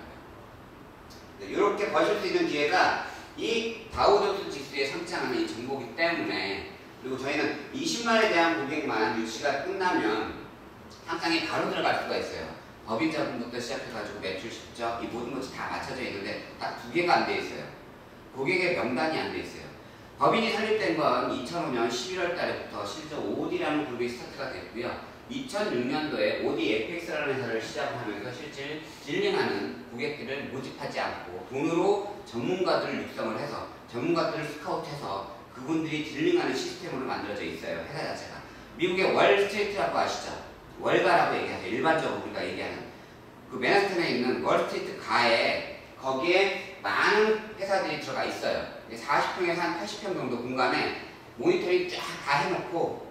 이렇게 버실 수 있는 기회가 이 다우존스 지수에 상장하는 이 정보기 때문에 그리고 저희는 20만에 대한 고객만 유치가 끝나면 상장에 바로 들어갈 수가 있어요. 법인 자금부터 시작해가지고 매출 실적 이 모든 것이 다 맞춰져 있는데 딱 2개가 안 돼 있어요. 고객의 명단이 안 돼 있어요. 법인이 설립된 건 2005년 11월 달부터 실제 OD라는 그룹이 스타트가 됐고요. 2006년도에 OD FX라는 회사를 시작하면서 실제 딜링하는 고객들을 모집하지 않고 돈으로 전문가들을 육성을 해서 전문가들을 스카우트해서 그분들이 딜링하는 시스템으로 만들어져 있어요. 회사 자체가. 미국의 월스트리트라고 아시죠? 월가라고 얘기하죠. 일반적으로 우리가 얘기하는 그 맨하탄에 있는 월스트리트 가에 거기에 많은 회사들이 들어가 있어요. 40평에서 한 80평 정도 공간에 모니터링 쫙 다 해놓고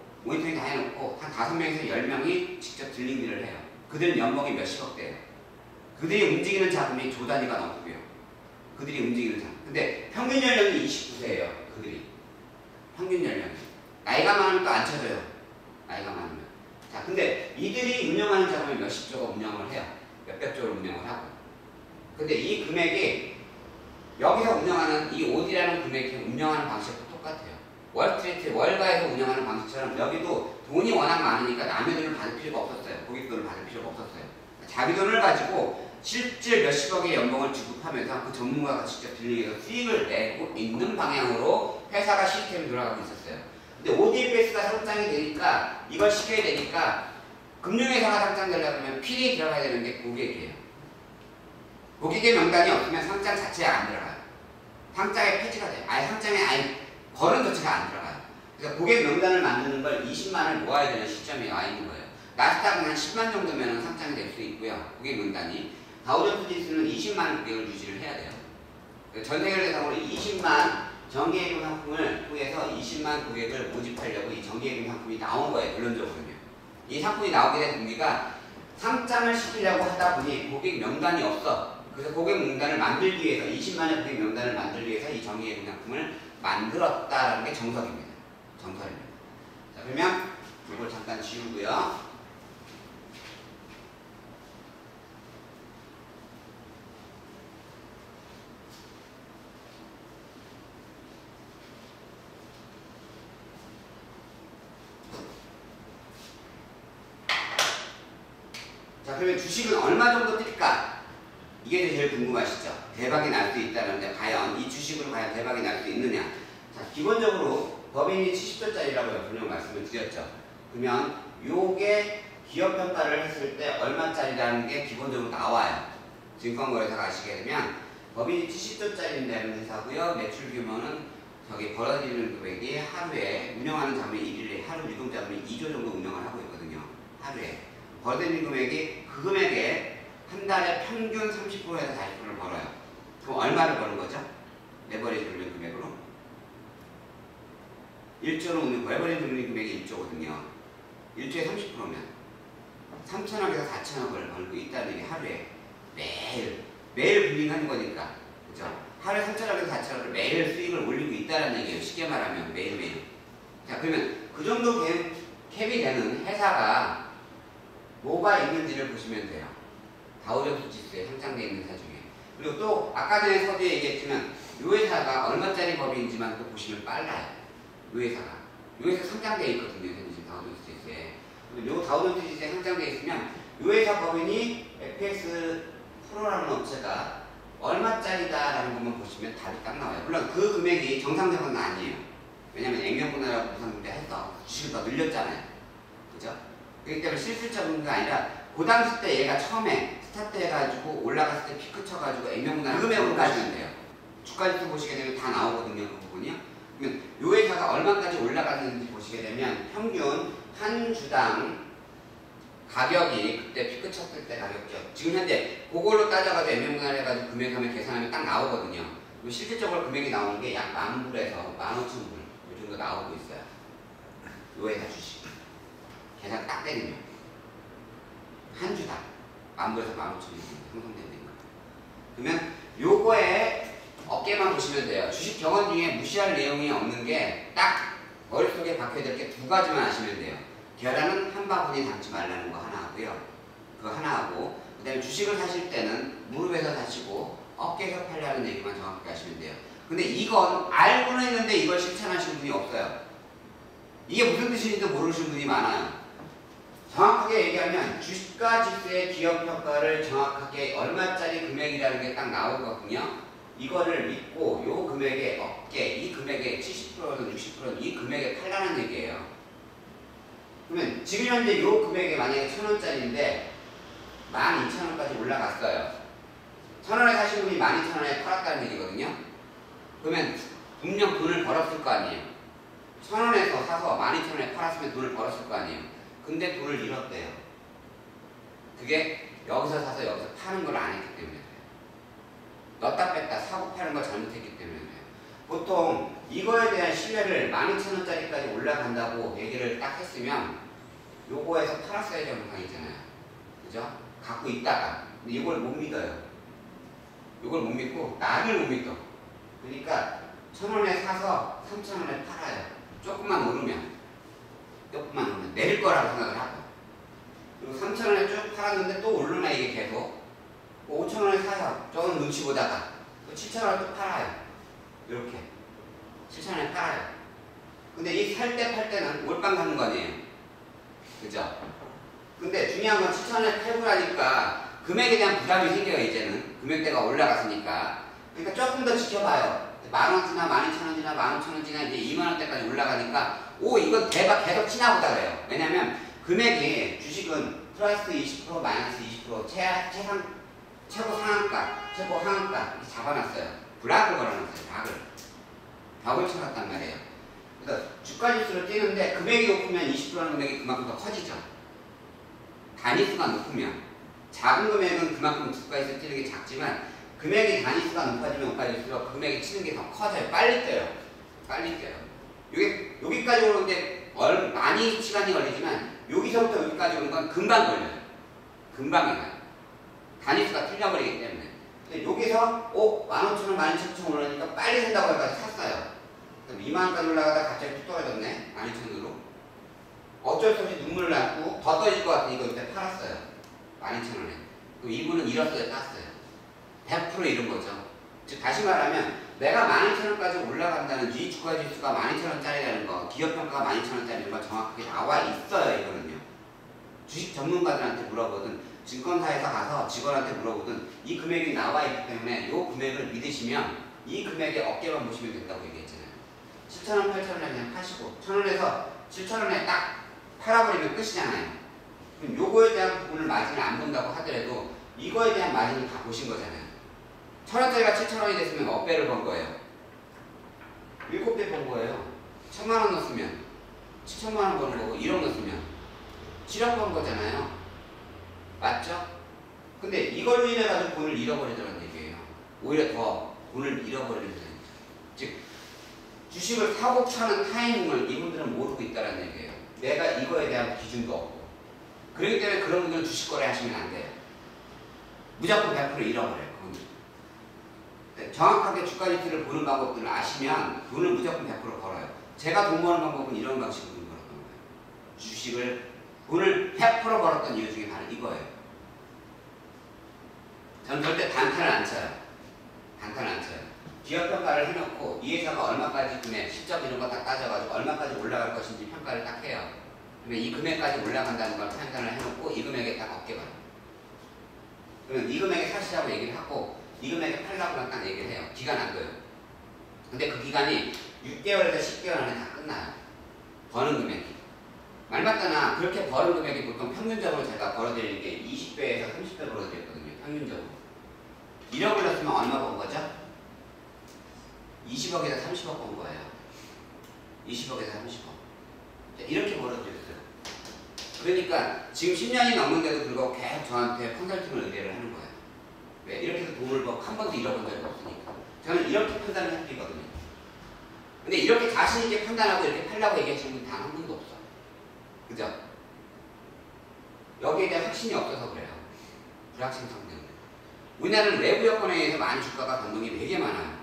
한 5명에서 10명이 직접 딜링 일을 해요. 그들은 연봉이 몇십억대예요. 그들이 움직이는 자금이 조 단위가 넘고요. 그들이 움직이는 자금. 근데 평균 연령이 29세예요. 그들이. 평균 연령이. 나이가 많으면 또 안 쳐져요. 나이가 많으면. 자, 근데 이들이 운영하는 자금을 몇십조가 운영을 해요. 몇백 조를 운영을 하고. 근데 이 금액이 여기서 운영하는 이 OD라는 금액이 운영하는 방식도 똑같아요. 월스트리트, 월가에서 운영하는 방식처럼 여기도 돈이 워낙 많으니까 남의 돈을 받을 필요가 없었어요. 고객 돈을 받을 필요가 없었어요. 자기 돈을 가지고 실제 몇십억의 연봉을 지급하면서 그 전문가가 직접 딜링해서 수익을 내고 있는 방향으로 회사가 시스템이 돌아가고 있었어요. 근데 ODFS가 상장이 되니까 이걸 시켜야 되니까 금융회사가 상장되려면 필히 들어가야 되는 게 고객이에요. 고객의 명단이 없으면 상장 자체에 안 들어가요. 상장에 폐지가 돼요. 아예 상장에 아예 거는 자체가 안 들어가요. 그래서 고객 명단을 만드는 걸 20만을 모아야 되는 시점에 와 있는 거예요. 나스닥은 한 10만 정도면 상장이 될 수 있고요. 고객 명단이. 다우존스 지수는 20만 고객을 유지를 해야 돼요. 전 세계를 대상으로 20만 정기예금 상품을 통해서 20만 고객을 모집하려고 이 정기예금 상품이 나온 거예요. 결론적으로는요. 이 상품이 나오게 된 동기가 상장을 시키려고 하다 보니 고객 명단이 없어. 그래서 고객 명단을 만들기 위해서 20만의 고객 명단을 만들기 위해서 이 정기예금 상품을 만들었다라는 게 정석입니다. 정설입니다. 자, 그러면 이걸 잠깐 지우고요. 자, 그러면 주식은 얼마 정도 뛸까? 이게 제일 궁금하시죠? 대박이 날 수 있다는데 과연 이 주식으로 과연 대박이 날 수 있느냐? 자, 기본적으로 법인이 70조짜리라고 분명 말씀을 드렸죠. 그러면 요게 기업평가를 했을 때 얼마짜리라는 게 기본적으로 나와요. 증권거래사 가시게 되면 법인이 70조짜리인다는 회사고요. 매출 규모는 저기 벌어지는 금액이 하루에 운영하는 자금이 1일에 하루 유동 자금이 2조 정도 운영을 하고 있거든요. 하루에. 벌어들이는 금액이 그 금액에 한 달에 평균 30%에서 40%를 벌어요. 그럼 얼마를 버는 거죠? 레버리지 돌린 금액으로? 1조로 운영, 레버리지 돌린 금액이 1조거든요. 1조에 30%면 3천억에서 4천억을 벌고 있다는 얘기 하루에 매일 빌링하는 거니까. 그죠? 하루에 3천억에서 4천억을 매일 수익을 올리고 있다는 얘기예요. 쉽게 말하면 매일매일. 자, 그러면 그 정도 캡이 되는 회사가 뭐가 있는지를 보시면 돼요. 다우존스 지수에 상장되어 있는 회사 중에. 그리고 또 아까 전에 서두에 얘기했지만 이 회사가 얼마짜리 법인인지만 또 보시면 빨라요. 이 회사가. 이 회사 상장되어 있거든요. 지금 다우존스 지수에. 그리고 이 다우존스 지수에 상장되어 있으면 이 회사 법인이 FX 프로라는 업체가 얼마짜리다라는 것만 보시면 답이 딱 나와요. 물론 그 금액이 정상적은 아니에요. 왜냐면 액면분할하고 무상분배 해서 주식을 더 늘렸잖아요. 그죠? 그렇기 때문에 실질적인 게 아니라 그 당시 때 얘가 처음에 스타트 해가지고 올라갔을 때 피크 쳐가지고 액면분할 그 금액으로 가시면 돼요. 주가지수 보시게 되면 다 나오거든요. 그 부분이요. 그러면 이 회사가 얼마까지 올라갔는지 보시게 되면 평균 한 주당 가격이 그때 피크 쳤을 때 가격이죠. 지금 현재 그걸로 따져가지고 액면분할 해가지고 금액하면 계산하면 딱 나오거든요. 그리고 실질적으로 금액이 나오는 게 약 10,000불에서 15,000불 이 정도 나오고 있어요. 이 회사 주식. 계산 딱 때리면 한 주당 10,000불에서 15,000불 형성되는 거예요. 그러면 요거에 어깨만 보시면 돼요. 주식 경험 중에 무시할 내용이 없는 게 딱 머릿속에 박혀야 될 게 두 가지만 아시면 돼요. 계란은 한 바구니 담지 말라는 거 하나 하고요. 그거 하나 하고 그 다음에 주식을 사실 때는 무릎에서 사시고 어깨에서 팔라는 얘기만 정확하게 하시면 돼요. 근데 이건 알고는 있는데 이걸 실천하시는 분이 없어요. 이게 무슨 뜻인지도 모르시는 분이 많아요. 정확하게 얘기하면 주가 지수의 기업 평가를 정확하게 얼마짜리 금액이라는 게 딱 나오거든요. 이거를 믿고 요 금액의 어깨, 이 금액의 70%는 60%는 이 금액에 팔라는 얘기예요. 그러면 지금 현재 요 금액이 만약에 1,000원짜리인데 12,000원까지 올라갔어요. 1,000원에 사신 분이 12,000원에 팔았다는 얘기거든요. 그러면 분명 돈을 벌었을 거 아니에요. 1,000원에서 사서 12,000원에 팔았으면 돈을 벌었을 거 아니에요. 근데 돈을 잃었대요. 그게 여기서 사서 여기서 파는 걸 안 했기 때문에 그래요. 넣었다 뺐다 사고 파는 걸 잘못했기 때문에 그래요. 보통 이거에 대한 신뢰를 12,000원짜리까지 올라간다고 얘기를 딱 했으면 요거에서 팔았어야지 하는 상황이잖아요. 그죠? 갖고 있다가 근데 이걸 못 믿어요. 이걸 못 믿고 나를 못 믿어. 그러니까 1,000원에 사서 3,000원에 팔아요. 조금만 오르면 내릴 거라고 생각을 하고 그리고 3,000원에 쭉 팔았는데 또 오르나 이게 계속 5,000원에 사요. 조금 눈치 보다가 또 7,000원에 또 팔아요. 이렇게 7,000원에 팔아요. 근데 이 살 때 팔 때는 몰빵 가는 거 아니에요. 그죠? 근데 중요한 건 7,000원에 팔고 나니까 금액에 대한 부담이 생겨요. 이제는 금액대가 올라갔으니까. 그러니까 조금 더 지켜봐요. 10,000원이나 12,000원이나 15,000원이나 이제 2만원대까지 올라가니까 오 이건 대박 계속 치나보다 그래요. 왜냐면 금액이 주식은 플러스 20% 마이너스 20% 최고 상한가 최고 하한가 이렇게 잡아놨어요. 블락을 걸어놨어요. 벽을 쳐놨단 말이에요. 그래서 주가지수로 뛰는데 금액이 높으면 20%라는 금액이 그만큼 더 커지죠. 단위수가 높으면. 작은 금액은 그만큼 주가지수 뛰는 게 작지만 금액이 단위수가 높아지면 높아질수록 금액이 치는 게 더 커져요. 빨리 뛰어요. 빨리 뛰어요. 여기까지 오는데 많이 시간이 걸리지만 여기서부터 여기까지 오는 건 금방 걸려요. 금방이 가요. 단위수가 틀려버리기 때문에. 근데 여기서 15,000원, 12,000원 오르니까 빨리 산다고 해가지고 샀어요. 2만원까지 올라가다가 갑자기 뚝 떨어졌네. 12,000원으로. 어쩔 수 없이 눈물을 남고 더 떨어질 것 같으니 이거 이때 팔았어요. 12,000원에. 그럼 이분은 잃었어요, 땄어요. 100% 잃은 거죠. 즉 다시 말하면 내가 12,000원까지 올라간다는 이 주가지수가 12,000원짜리라는 거, 기업평가가 12,000원짜리라는 거 정확하게 나와 있어요. 이거는요. 주식 전문가들한테 물어보든 증권사에서 가서 직원한테 물어보든 이 금액이 나와 있기 때문에 이 금액을 믿으시면 이 금액의 어깨만 보시면 된다고 얘기했잖아요. 7,000원, 8,000원에 그냥 파시고 1,000원에서 7,000원에 딱 팔아버리면 끝이잖아요. 그럼 요거에 대한 부분을 마진을 안 본다고 하더라도 이거에 대한 마진을 다 보신 거잖아요. 1,000원짜리가 7,000원이 됐으면 몇 배를 번 거예요? 7배 번 거예요. 1,000만원 넣었으면 7,000만원 버는 거고 1억 넣었으면 7억 번 거잖아요. 맞죠? 근데 이걸로 인해 가지고 돈을 잃어버리더라는 얘기예요. 오히려 더 돈을 잃어버리는 거예요. 즉 주식을 사고 파는 타이밍을 이분들은 모르고 있다는 얘기예요. 내가 이거에 대한 기준도 없고. 그렇기 때문에 그런 분들은 주식 거래 하시면 안 돼요. 무조건 100% 잃어버려요. 정확하게 주가지수를 보는 방법들을 아시면 돈을 무조건 100% 벌어요. 제가 돈 버는 방법은 이런 방식으로 돈 벌었던 거예요. 주식을 돈을 100% 벌었던 이유 중에 바로 이거예요. 저는 절대 단타를 안 쳐요. 단타를 안 쳐요. 기업평가를 해놓고 이 회사가 얼마까지 금액, 실적 이런 거 다 따져가지고 얼마까지 올라갈 것인지 평가를 딱 해요. 그러면 이 금액까지 올라간다는 걸 판단을 해놓고 이 금액에 딱 어깨 봐요. 그러면 이 금액에 사시라고 얘기를 하고 이 금액에 팔라고만 딱 얘기를 해요. 기간 안 둬요. 근데 그 기간이 6개월에서 10개월 안에 다 끝나요. 버는 금액이. 말 맞다나 그렇게 버는 금액이 보통 평균적으로 제가 벌어들이는 게 20배에서 30배 벌어들였거든요. 평균적으로. 1억 올렸으면 얼마 번 거죠? 20억에서 30억 번 거예요. 20억에서 30억. 이렇게 벌어들였어요. 그러니까 지금 10년이 넘는데도 불구하고 계속 저한테 컨설팅을 의뢰를 하는 거예요. 왜? 이렇게 해서 돈을 한 번도 잃어본 적이 없으니까. 저는 이렇게 판단을 해드리거든요. 근데 이렇게 자신있게 판단하고 이렇게 팔라고 얘기하시는 분 단 한 분도 없어. 그죠? 여기에 대한 확신이 없어서 그래요. 불확실성 때문에. 우리나라는 외부 여건에 의해서 많이 주가가 변동이 되게 많아요.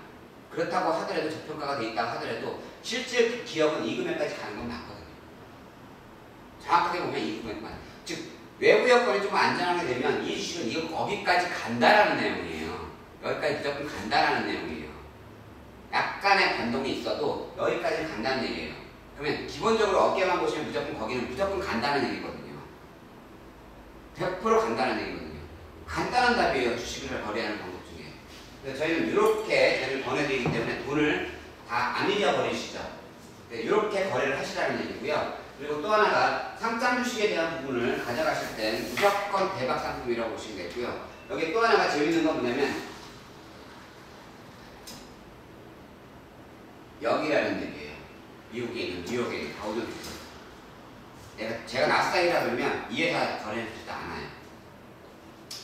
그렇다고 하더라도 저평가가 돼 있다고 하더라도 실제 그 기업은 이 금액까지 가는 건 맞거든요. 정확하게 보면 이 금액만. 즉 외부 여건이 좀 안전하게 되면 이 주식은 이거 거기까지 간다라는 내용이에요. 여기까지 무조건 간다라는 내용이에요. 약간의 변동이 있어도 여기까지는 간다는 얘기예요. 그러면 기본적으로 어깨만 보시면 무조건 거기는 무조건 간다는 얘기거든요. 100% 간다는 얘기거든요. 간단한 답이에요. 주식을 거래하는 방법 중에. 그래서 저희는 이렇게 저희를 권해드리기 때문에 돈을 다 안 잃어버리시죠. 이렇게 거래를 하시라는 얘기고요. 그리고 또 하나가 상장 주식에 대한 부분을 가져가실 땐 무조건 대박 상품이라고 보시면 되고요. 여기 또 하나가 재밌는 건 뭐냐면 여기라는 얘기예요. 미국에 있는 뉴욕에 있는 다우존스. 제가 나스닥이라 그러면 이 회사 거래해주지도 않아요.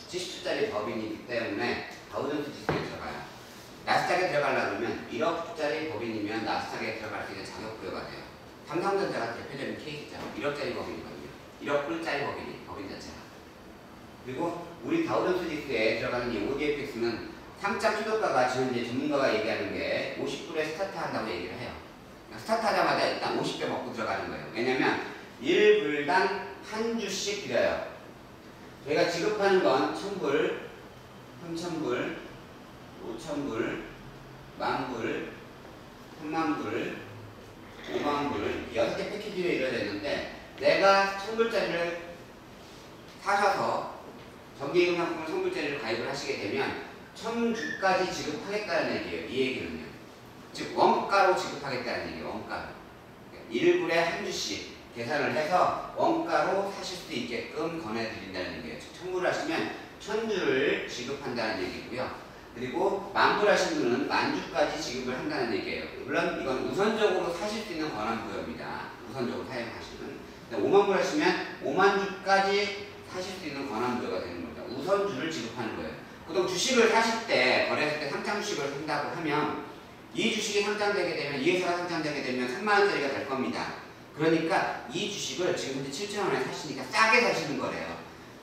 70주짜리 법인이기 때문에 다우존스 지수에 들어가요. 나스닥에 들어가려고 하면 1억 주짜리 법인이면 나스닥에 들어갈 수 있는 자격 부여가 돼요. 삼성전자가 대표적인 케이스죠. 1억짜리 법인이거든요. 1억 불짜리 법인 자체가. 그리고 우리 다우존스 지수에 들어가는 이 ODFX는 상장 추도가가 지금 이제 전문가가 얘기하는 게 50불에 스타트한다고 얘기를 해요. 스타트하자마자 일단 50배 먹고 들어가는 거예요. 왜냐면 1불당 한 주씩 드려요. 저희가 지급하는 건 1000불, 3000불, 5000불, 10,000불, 30,000불, 50,000불 6개 패키지로 이루어져 있는데 내가 1000불짜리를 사셔서 정기금융상품을 1000불짜리를 가입을 하시게 되면 1000주까지 지급하겠다는 얘기예요. 이 얘기는요. 즉 원가로 지급하겠다는 얘기예요. 원가로. 1불에 한 주씩 계산을 해서 원가로 사실 수 있게끔 권해드린다는 얘기예요. 즉 1000불을 하시면 1000주를 지급한다는 얘기고요. 그리고 만불하신 분은 만주까지 지급을 한다는 얘기예요. 물론 이건 우선적으로 사실 수 있는 권한부여입니다. 우선적으로 사용하시는. 5만불 하시면 5만주까지 사실 수 있는 권한부여가 되는 겁니다. 우선주를 지급하는 거예요. 보통 주식을 사실 때, 거래했을 때 상장 주식을 산다고 하면 이 주식이 상장되게 되면, 이 회사가 상장되게 되면 3만원짜리가 될 겁니다. 그러니까 이 주식을 지금 현재 7,000원에 사시니까 싸게 사시는 거래요.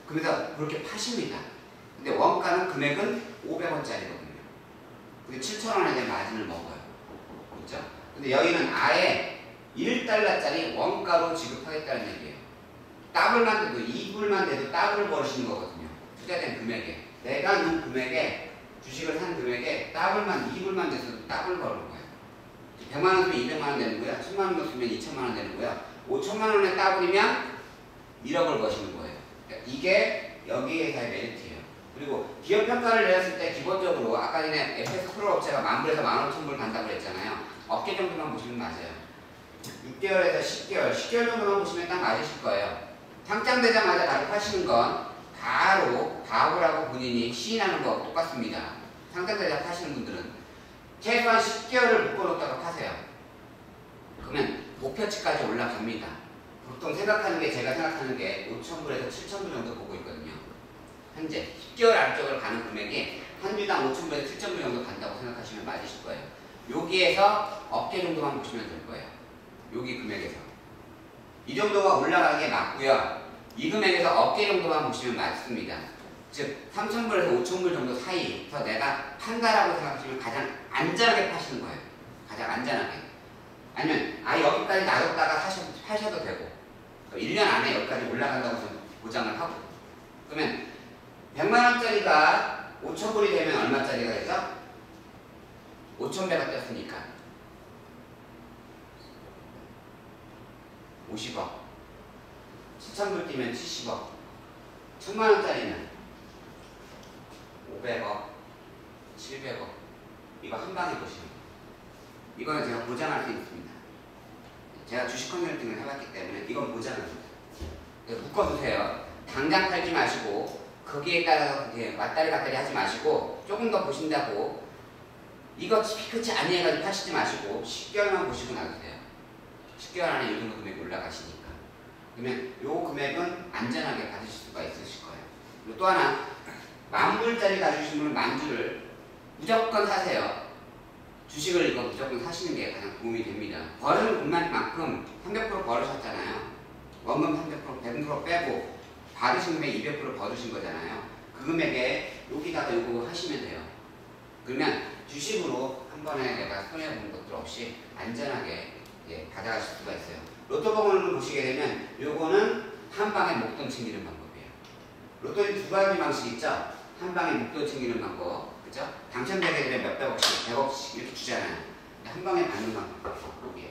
그래서 그렇게 파십니다. 근데 원가는 금액은 500원짜리거든요. 근데 7,000원에 대한 마진을 먹어요. 그렇죠? 근데 여기는 아예 1달러짜리 원가로 지급하겠다는 얘기예요. 더블만 돼도 2불만 돼도 더블을 벌으시는 거거든요. 투자된 금액에. 내가 넣은 금액에, 주식을 산 금액에 더블만, 2불만 돼서도 더블 버는 거예요. 100만원 쓰면 200만원 되는 거야. 1000만원 쓰면 2천만원 되는 거야. 5천만원에 더블이면 1억을 버시는 거예요. 그러니까 이게 여기 회사의 메리트예요. 그리고 기업 평가를 내렸을 때 기본적으로 아까 전에 FX 프로 업체가 만불에서 15,000불 간다고 그랬잖아요. 업계 정도만 보시면 맞아요. 6개월에서 10개월, 10개월 정도만 보시면 딱 맞으실 거예요. 상장되자마자 바로 파시는 건 바로 바보라고 본인이 시인하는 거 똑같습니다. 상장되자 파시는 분들은 최소한 10개월을 묶어놓다가 파세요. 그러면 목표치까지 올라갑니다. 보통 생각하는 게, 제가 생각하는 게 5,000불에서 7,000불 정도 보고 있거든요. 현재 10개월 안쪽으로 가는 금액이 한 주당 5,000불에서 7,000불 정도 간다고 생각하시면 맞으실 거예요. 여기에서 업계 정도만 보시면 될 거예요. 여기 금액에서. 이 정도가 올라가는 게 맞고요. 이 금액에서 업계 정도만 보시면 맞습니다. 즉 3,000불에서 5,000불 정도 사이에서 내가 판다라고 생각하시면 가장 안전하게 파시는 거예요. 가장 안전하게. 아니면 여기까지 놔뒀다가 파셔도 되고 1년 안에 여기까지 올라간다고 보장을 하고, 그러면 100만원짜리가 5,000불이 되면 얼마짜리가 되죠? 5,000배가 떴으니까 50억. 7,000불 뛰면 70억. 1,000만원짜리는 500억, 700억. 이거 한 방에 보시면 돼요. 이거는 제가 보장할 수 있습니다. 제가 주식 컨설팅을 해봤기 때문에 이건 보장합니다. 묶어두세요. 당장 팔지 마시고 거기에 따라서 왔다리 갔다리 하지 마시고 조금 더 보신다고 이거 끝이 아니해가지고 파시지 마시고 10개월만 보시고 놔두세요. 10개월 안에 이 정도 금액이 올라가시니까. 그러면 이 금액은 안전하게 받으실 수가 있으실 거예요. 그리고 또 하나, 만불짜리 가지신 분은 만주를 무조건 사세요. 주식을 이거 무조건 사시는 게 가장 도움이 됩니다. 버는 금액만큼 300% 벌으셨잖아요. 원금 300%, 100% 빼고 받으신 금액 200% 벌으신 거잖아요. 그 금액에 여기다가 이거 하시면 돼요. 그러면 주식으로 한 번에 내가 손해보는 것들 없이 안전하게 가져가실 수가 있어요. 로또봉을 보시게 되면 요거는 한 방에 목돈 챙기는 방법이에요. 로또는 두 가지 방식 있죠. 한 방에 목돈 챙기는 방법, 그죠? 당첨되게 되면 몇백억씩, 100억씩 이렇게 주잖아요. 한 방에 받는 방법, 여기에.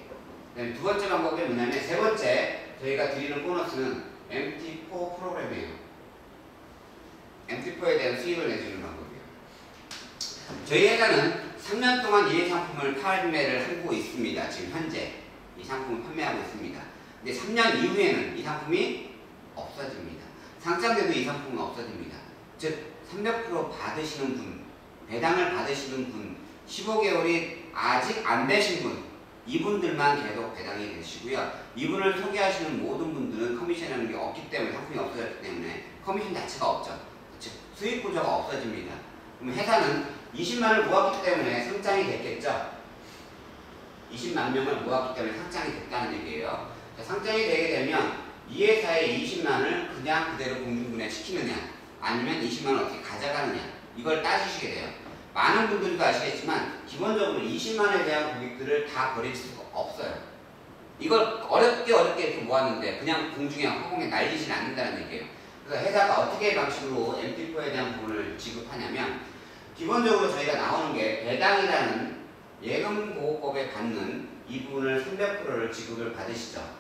그다음에 두 번째 방법이 뭐냐면, 세 번째 저희가 드리는 보너스는 MT4 프로그램이에요. MT4에 대한 수익을 내주는 방법이에요. 저희 회사는 3년 동안 이 상품을 판매를 하고 있습니다. 지금 현재 이 상품을 판매하고 있습니다. 근데 3년 이후에는 이 상품이 없어집니다. 상장돼도 이 상품은 없어집니다. 즉 300% 받으시는 분, 배당을 받으시는 분, 15개월이 아직 안 되신 분, 이분들만 계속 배당이 되시고요. 이분을 소개하시는 모든 분들은 커미션이라는 게 없기 때문에, 상품이 없어졌기 때문에 커미션 자체가 없죠. 즉 수익 구조가 없어집니다. 그럼 회사는 20만을 모았기 때문에 상장이 됐겠죠. 20만 명을 모았기 때문에 상장이 됐다는 얘기예요. 자, 상장이 되게 되면 이 회사의 20만을 그냥 그대로 공중분해 시키느냐, 아니면 20만을 어떻게 가져가느냐, 이걸 따지시게 돼요. 많은 분들도 아시겠지만 기본적으로 20만에 대한 고객들을 다 버릴 수가 없어요. 이걸 어렵게 이렇게 모았는데 그냥 공중에 허공에 날리진 않는다는 얘기예요. 그래서 회사가 어떻게 방식으로 MT4에 대한 부분을 지급하냐면, 기본적으로 저희가 나오는 게 배당이라는 예금보호법에 받는 이 부분을 300%를 지급을 받으시죠.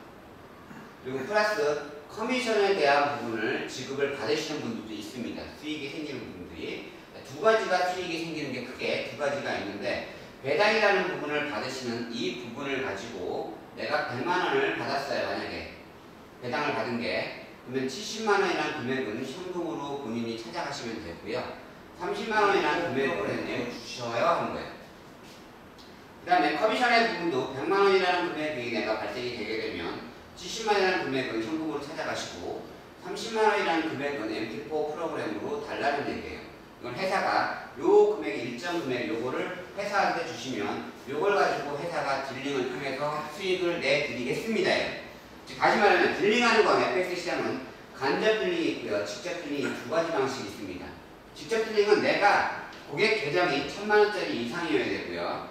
그리고 플러스 커미션에 대한 부분을 지급을 받으시는 분들도 있습니다. 수익이 생기는 분들이. 두 가지가 수익이 생기는 게 크게 두 가지가 있는데, 배당이라는 부분을 받으시는 이 부분을 가지고 내가 100만원을 받았어요. 만약에 배당을 받은 게, 그러면 70만원이라는 금액은 현금으로 본인이 찾아가시면 되고요. 30만 원이라는 금액을 주셔야 하는 거예요. 그 다음에 커미션의 부분도 100만 원이라는 금액이 내가 발생이 되게 되면 70만 원이라는 금액은 현금으로 찾아가시고 30만 원이라는 금액은 MT4 프로그램으로 달라는 얘기예요. 이건 회사가 요 금액 일정 금액 요거를 회사한테 주시면 요걸 가지고 회사가 딜링을 통해서 수익을 내드리겠습니다. 즉 다시 말하면 딜링하는 거 FX 시장은 간접 딜링이 있고요. 직접 딜링이 두 가지 방식이 있습니다. 직접 딜링은 내가 고객 계정이 1000만 원짜리 이상이어야 되고요.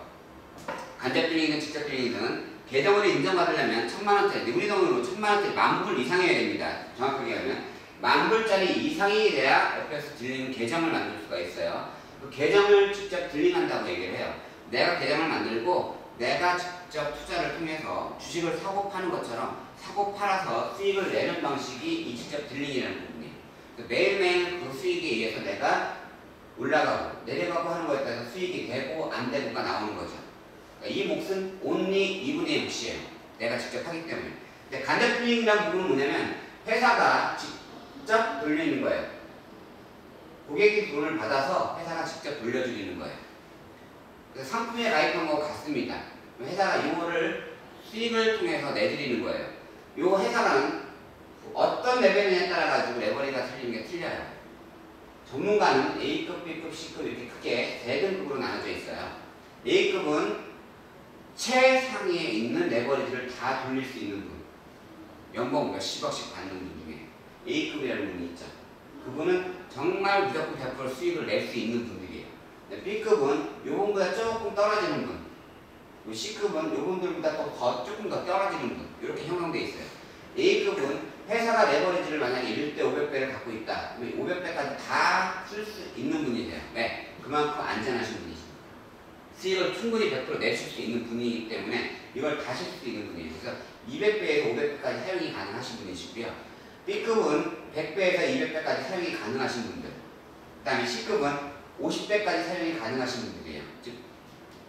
간접 딜링이든 직접 딜링이든 계정으로 인정받으려면 1000만 원짜리 우리 돈으로 1000만 원짜리 10,000불 이상이어야 됩니다. 정확하게 하면 10,000불짜리 이상이 돼야 FX 딜링 계정을 만들 수가 있어요. 그 계정을 직접 딜링한다고 얘기를 해요. 내가 계정을 만들고 내가 직접 투자를 통해서 주식을 사고 파는 것처럼 사고 팔아서 수익을 내는 방식이 이 직접 딜링이라는 부분이에요. 매일매일 그 수익에 의해서 내가 올라가고 내려가고 하는 거에 따라서 수익이 되고 안 되고가 나오는 거죠. 그러니까 이 몫은 only 2분의 1 몫이에요. 내가 직접 하기 때문에. 근데 간접 딜링이라는 부분은 뭐냐면 회사가 직접 돌리는 거예요. 고객이 돈을 받아서 회사가 직접 돌려주리는 거예요. 그래서 상품에 가입한 거 같습니다. 회사가 이거를 수익을 통해서 내드리는 거예요. 이 회사는 어떤 레벨에 따라 가지고 레버리가 틀리는 게 틀려요. 전문가는 A급, B급, C급 이렇게 크게 세 등급으로 나눠져 있어요. A급은 최상위에 있는 레버리지를 다 돌릴 수 있는 분. 연봉 몇십억씩 받는 분 중에 A급이라는 분이 있죠. 그분은 정말 무조건 100% 수익을 낼 수 있는 분들이에요. B급은 요분보다 조금 떨어지는 분. C급은 요분들보다 또 조금 더 떨어지는 분. 이렇게 형성되어 있어요. A급은 회사가 레버리지를 만약에 1대 500배를 갖고 있다. 그러면 500배까지 다 쓸 수 있는 분이 돼요. 네, 그만큼 안전하신 분이죠. 수익을 충분히 100% 내실 수 있는 분이기 때문에 이걸 다 쓸 수 있는 분이에요. 그래서 200배에서 500배까지 사용이 가능하신 분이시고요. B급은 100배에서 200배까지 사용이 가능하신 분들. 그 다음에 C급은 50배까지 사용이 가능하신 분들이에요. 즉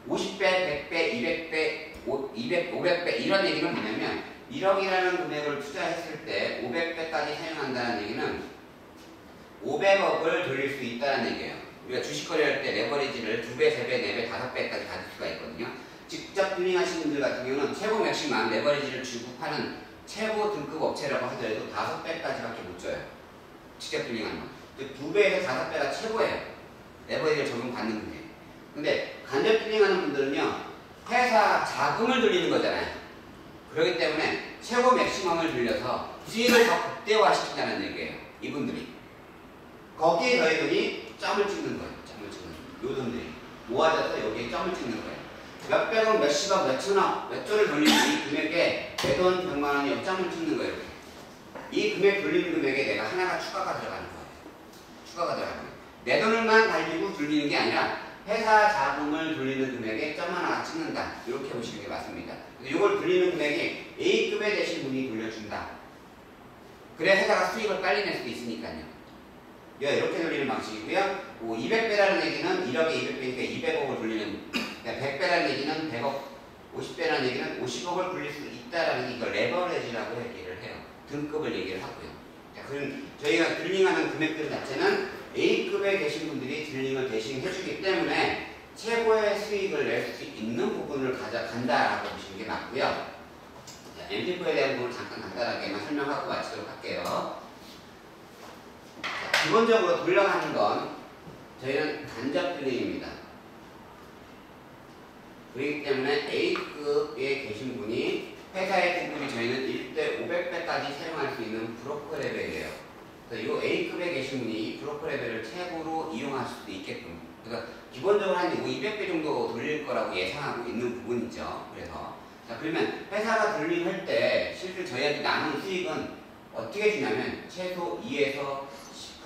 50배, 100배, 200배, 200, 500배 이런 얘기는 뭐냐면 1억이라는 금액을 투자했을 때 500배까지 사용한다는 얘기는 500억을 돌릴 수 있다는 얘기예요. 우리가 주식 거래할 때 레버리지를 2배, 3배, 4배, 5배까지 가질 수가 있거든요. 직접 딜링하시는 분들 같은 경우는 최고 맥시멈 레버리지를 주고 파는 최고 등급 업체라고 하더라도 5배까지밖에 못 줘요. 직접 딜링하는 건. 2배에서 5배가 최고예요. 레버리지를 적용받는 분들. 근데 간접 딜링하는 분들은요, 회사 자금을 돌리는 거잖아요. 그렇기 때문에 최고 맥시멈을 돌려서 수익을 더 극대화시킨다는 얘기예요. 이분들이. 거기에 더해더니 점을 찍는 거예요. 점을 찍는 거예요. 요 돈들이 모아져서 여기에 점을 찍는 거예요. 몇백억, 몇십억, 몇천억, 몇 조를 돌리는 이 금액에 내 돈 100만 원이 점을 찍는 거예요. 이 금액 돌리는 금액에 내가 하나가 추가가 들어가는 거예요. 추가가 들어가는 거예요. 내 돈을만 가지고 돌리는 게 아니라 회사 자금을 돌리는 금액에 점 하나 찍는다. 이렇게 보시는 게 맞습니다. 이걸 돌리는 금액이 A급에 되신 분이 돌려준다. 그래야 회사가 수익을 빨리 낼 수도 있으니까요. 이렇게 돌리는 방식이고요. 200배라는 얘기는 1억에 200배니까 200억을 돌리는, 100배라는 얘기는 100억, 50배라는 얘기는 50억을 돌릴 수 있다라는 이걸 레버리지라고 얘기를 해요. 등급을 얘기를 하고요. 그럼 저희가 딜링하는 금액들 자체는 A급에 계신 분들이 딜링을 대신 해주기 때문에 최고의 수익을 낼 수 있는 부분을 가져간다라고 보시는 게 맞고요. MT4에 대한 부분을 잠깐 간단하게만 설명하고 마치도록 할게요. 자, 기본적으로 돌려가는 건 저희는 간접 딜링입니다. 그렇기 때문에 A급에 계신 분이 회사의 등급이 저희는 1대 500배까지 사용할 수 있는 브로커 레벨이에요. 그래서 이 A급에 계신 분이 이 브로커 레벨을 최고로 이용할 수도 있게끔. 그래서 기본적으로 한 200배 정도 돌릴 거라고 예상하고 있는 부분이죠. 그래서 자, 그러면 회사가 딜링할 때 실제 저희한테 남은 수익은 어떻게 주냐면 최소 2에서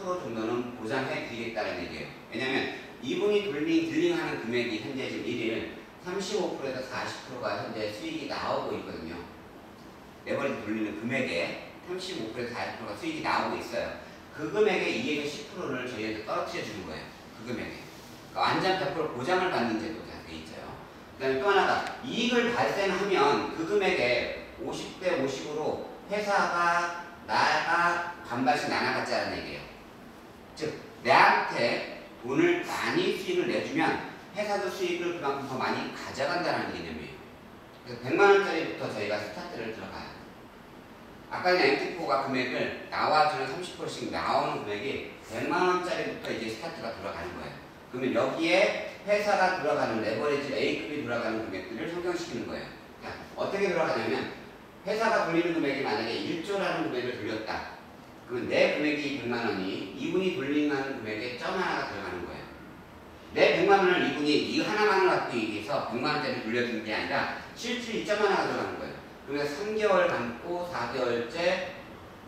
10% 정도는 보장해 드리겠다는 얘기예요. 왜냐면 이분이 딜링하는 금액이 현재 지금 1일 35%에서 40%가 현재 수익이 나오고 있거든요. 레버리지 돌리는 금액에 35%에서 40%가 수익이 나오고 있어요. 그 금액의 2에서 10%를 저희한테 떨어뜨려 주는 거예요. 그 금액에. 그러니까 완전 100% 보장을 받는 제도가 돼 있어요. 그 다음에 또 하나가 이익을 발생하면 그 금액에 50대 50으로 회사가 나가 반반씩 나눠 갖자는 얘기예요. 즉 내한테 돈을 많이 수익을 내주면 회사도 수익을 그만큼 더 많이 가져간다는 개념이에요. 그래서 100만 원짜리부터 저희가 스타트를 들어가요. 아까 전에 MT4가 금액을 나와주는 30%씩 나오는 금액이 100만 원짜리부터 이제 스타트가 들어가는 거예요. 그러면 여기에 회사가 들어가는 레버리지 A급이 들어가는 금액들을 성장시키는 거예요. 자, 어떻게 들어가냐면 회사가 돌리는 금액이 만약에 1조라는 금액을 돌렸다. 그러면 내 금액이 100만 원이 이분이 돌리는 금액에 점 하나가 들어가는 거예요. 내 100만 원을 이분이 이 하나만을 갖기 위해서 100만 원짜리 돌려주는 게 아니라 실질 2점 하나가 들어가는 거예요. 그래서 3개월 감고 4개월째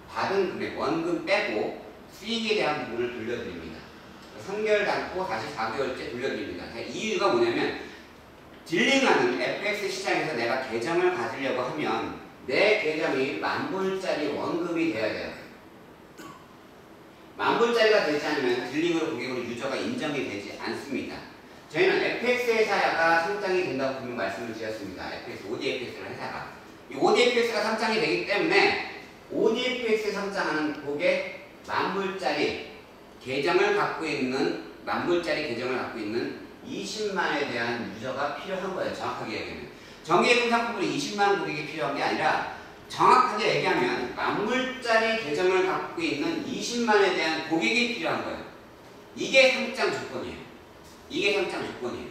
받은 금액, 원금 빼고 수익에 대한 부분을 돌려드립니다. 3개월 감고 다시 4개월째 돌려드립니다. 이유가 뭐냐면 딜링하는 FX 시장에서 내가 계정을 가지려고 하면 내 계정이 10,000불짜리 원금이 돼야 돼요. 10,000불짜리가 되지 않으면 딜링으로 고객으로 유저가 인정이 되지 않습니다. 저희는 FX 회사가 상장이 된다고 분명 말씀을 드렸습니다. FX, ODFX라는 회사가. 이 ODFX가 상장이 되기 때문에 ODFX에 상장하는 고객 10,000불짜리 계정을 갖고 있는 10,000불짜리 계정을 갖고 있는 20만에 대한 유저가 필요한 거예요. 정확하게 얘기하면. 정기예금 상품으로 20만 고객이 필요한 게 아니라 정확하게 얘기하면 10,000불짜리 계정을 갖고 있는 20만에 대한 고객이 필요한 거예요. 이게 상장 조건이에요. 이게 상장 조건이에요.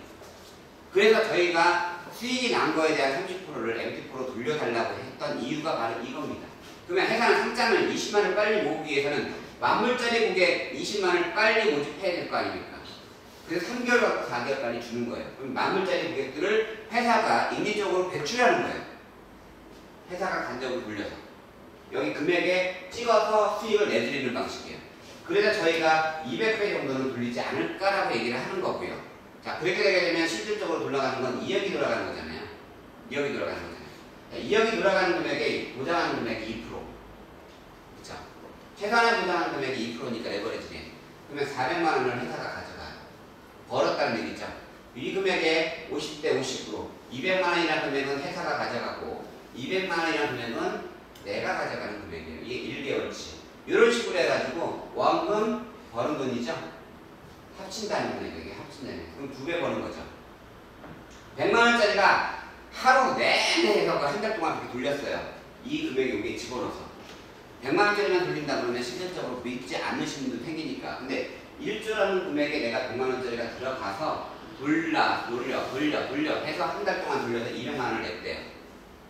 그래서 저희가 수익이 난 거에 대한 30%를 MT4로 돌려달라고 했던 이유가 바로 이겁니다. 그러면 회사는 상장을 20만을 빨리 모으기 위해서는 10,000불짜리 고객 20만을 빨리 모집해야 될 거 아닙니까? 그래서 3개월 갖고 4개월 빨리 주는 거예요. 그럼 10,000불짜리 고객들을 회사가 인위적으로 배출하는 거예요. 회사가 간접으로 돌려서 여기 금액에 찍어서 수익을 내드리는 방식이에요. 그래서 저희가 200배 정도는 돌리지 않을까라고 얘기를 하는 거고요. 자, 그렇게 되게 되면 실질적으로 돌아가는 건 2억이 돌아가는 거잖아요. 2억이 돌아가는 거잖아요. 자, 2억이 돌아가는 금액에 보장하는 금액이 2%. 그렇죠? 최소한의 보장하는 금액이 2%니까 레버리지네. 그러면 400만 원을 회사가 가져가요. 벌었다는 얘기죠. 이 금액에 50대 50%, 200만 원이라는 금액은 회사가 가져가고 200만 원이라는 금액은 내가 가져가는 금액이에요. 이게 1개월치. 이런 식으로 해가지고 원금 버는 돈이죠. 합친다는 거예요. 이게 합친다는 거예요. 그럼 2배 버는 거죠. 100만 원짜리가 하루 내내 해서 한 달 동안 그렇게 돌렸어요. 이 금액이 여기에 집어넣어서 100만 원짜리만 돌린다 그러면 실질적으로 믿지 않으시는 분도 생기니까. 근데 1조라는 금액에 내가 100만 원짜리가 들어가서 돌려 해서 한 달 동안 돌려서 200만 원을 냈대요.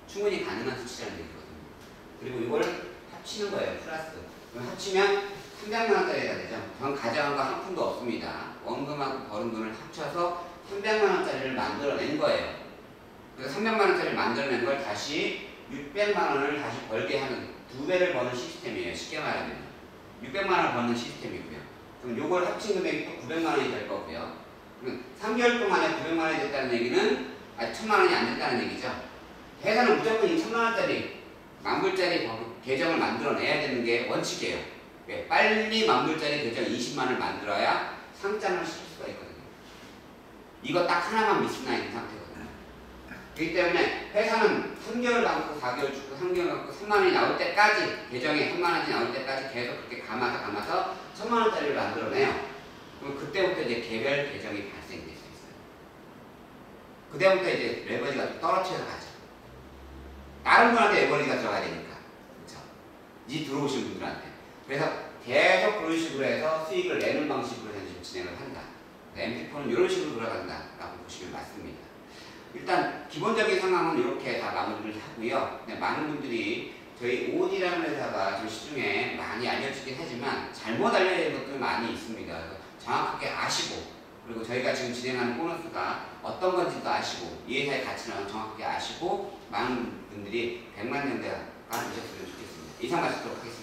충분히 가능한 수치라는 얘기거든요. 그리고 이걸 합치는 거예요. 플러스. 그럼 합치면 300만 원짜리가 되죠. 전 가져간 거 한 푼도 없습니다. 원금하고 버는 돈을 합쳐서 300만 원짜리를 만들어낸 거예요. 그래서 300만 원짜리를 만들어낸 걸 다시 600만 원을 다시 벌게 하는 2배를 버는 시스템이에요. 쉽게 말하면 600만 원을 버는 시스템이고요. 그럼 요걸 합친 금액이 또 900만 원이 될 거고요. 그럼 3개월 동안에 900만 원이 됐다는 얘기는 1000만 원이 안 됐다는 얘기죠. 회사는 무조건 2,000만 원짜리 10,000불짜리 계정을 만들어내야 되는 게 원칙이에요. 빨리 10,000불짜리 계정 20만을 만들어야 상장을 시킬 수가 있거든요. 이거 딱 하나만 미스나 있는 상태거든요. 그렇기 때문에 회사는 3개월 남고 4개월 죽고 3개월 남고 3만 원이 나올 때까지 계정에 3만 원이 나올 때까지 계속 그렇게 감아서 1,000만 원짜리를 만들어내요. 그럼 그때부터 이제 개별 계정이 발생될 수 있어요. 그때부터 이제 레버리지가 떨어져서 가죠. 다른 분한테 레버리지가 들어가야 되니까. 그렇죠? 이 들어오신 분들한테. 그래서 계속 그런 식으로 해서 수익을 내는 방식으로 지금 진행을 한다. MT4는 이런 식으로 돌아간다라고 보시면 맞습니다. 일단 기본적인 상황은 이렇게 다 마무리를 하고요. 많은 분들이 저희 OD라는 회사가 좀 시중에 많이 알려지긴 하지만 잘못 알려진 것들 많이 있습니다. 그래서 정확하게 아시고 그리고 저희가 지금 진행하는 보너스가 어떤 건지도 아시고 이 회사의 가치는 정확하게 아시고 많은 분들이 100만 명대가 되셨으면 좋겠습니다. 이상 마치도록 하겠습니다.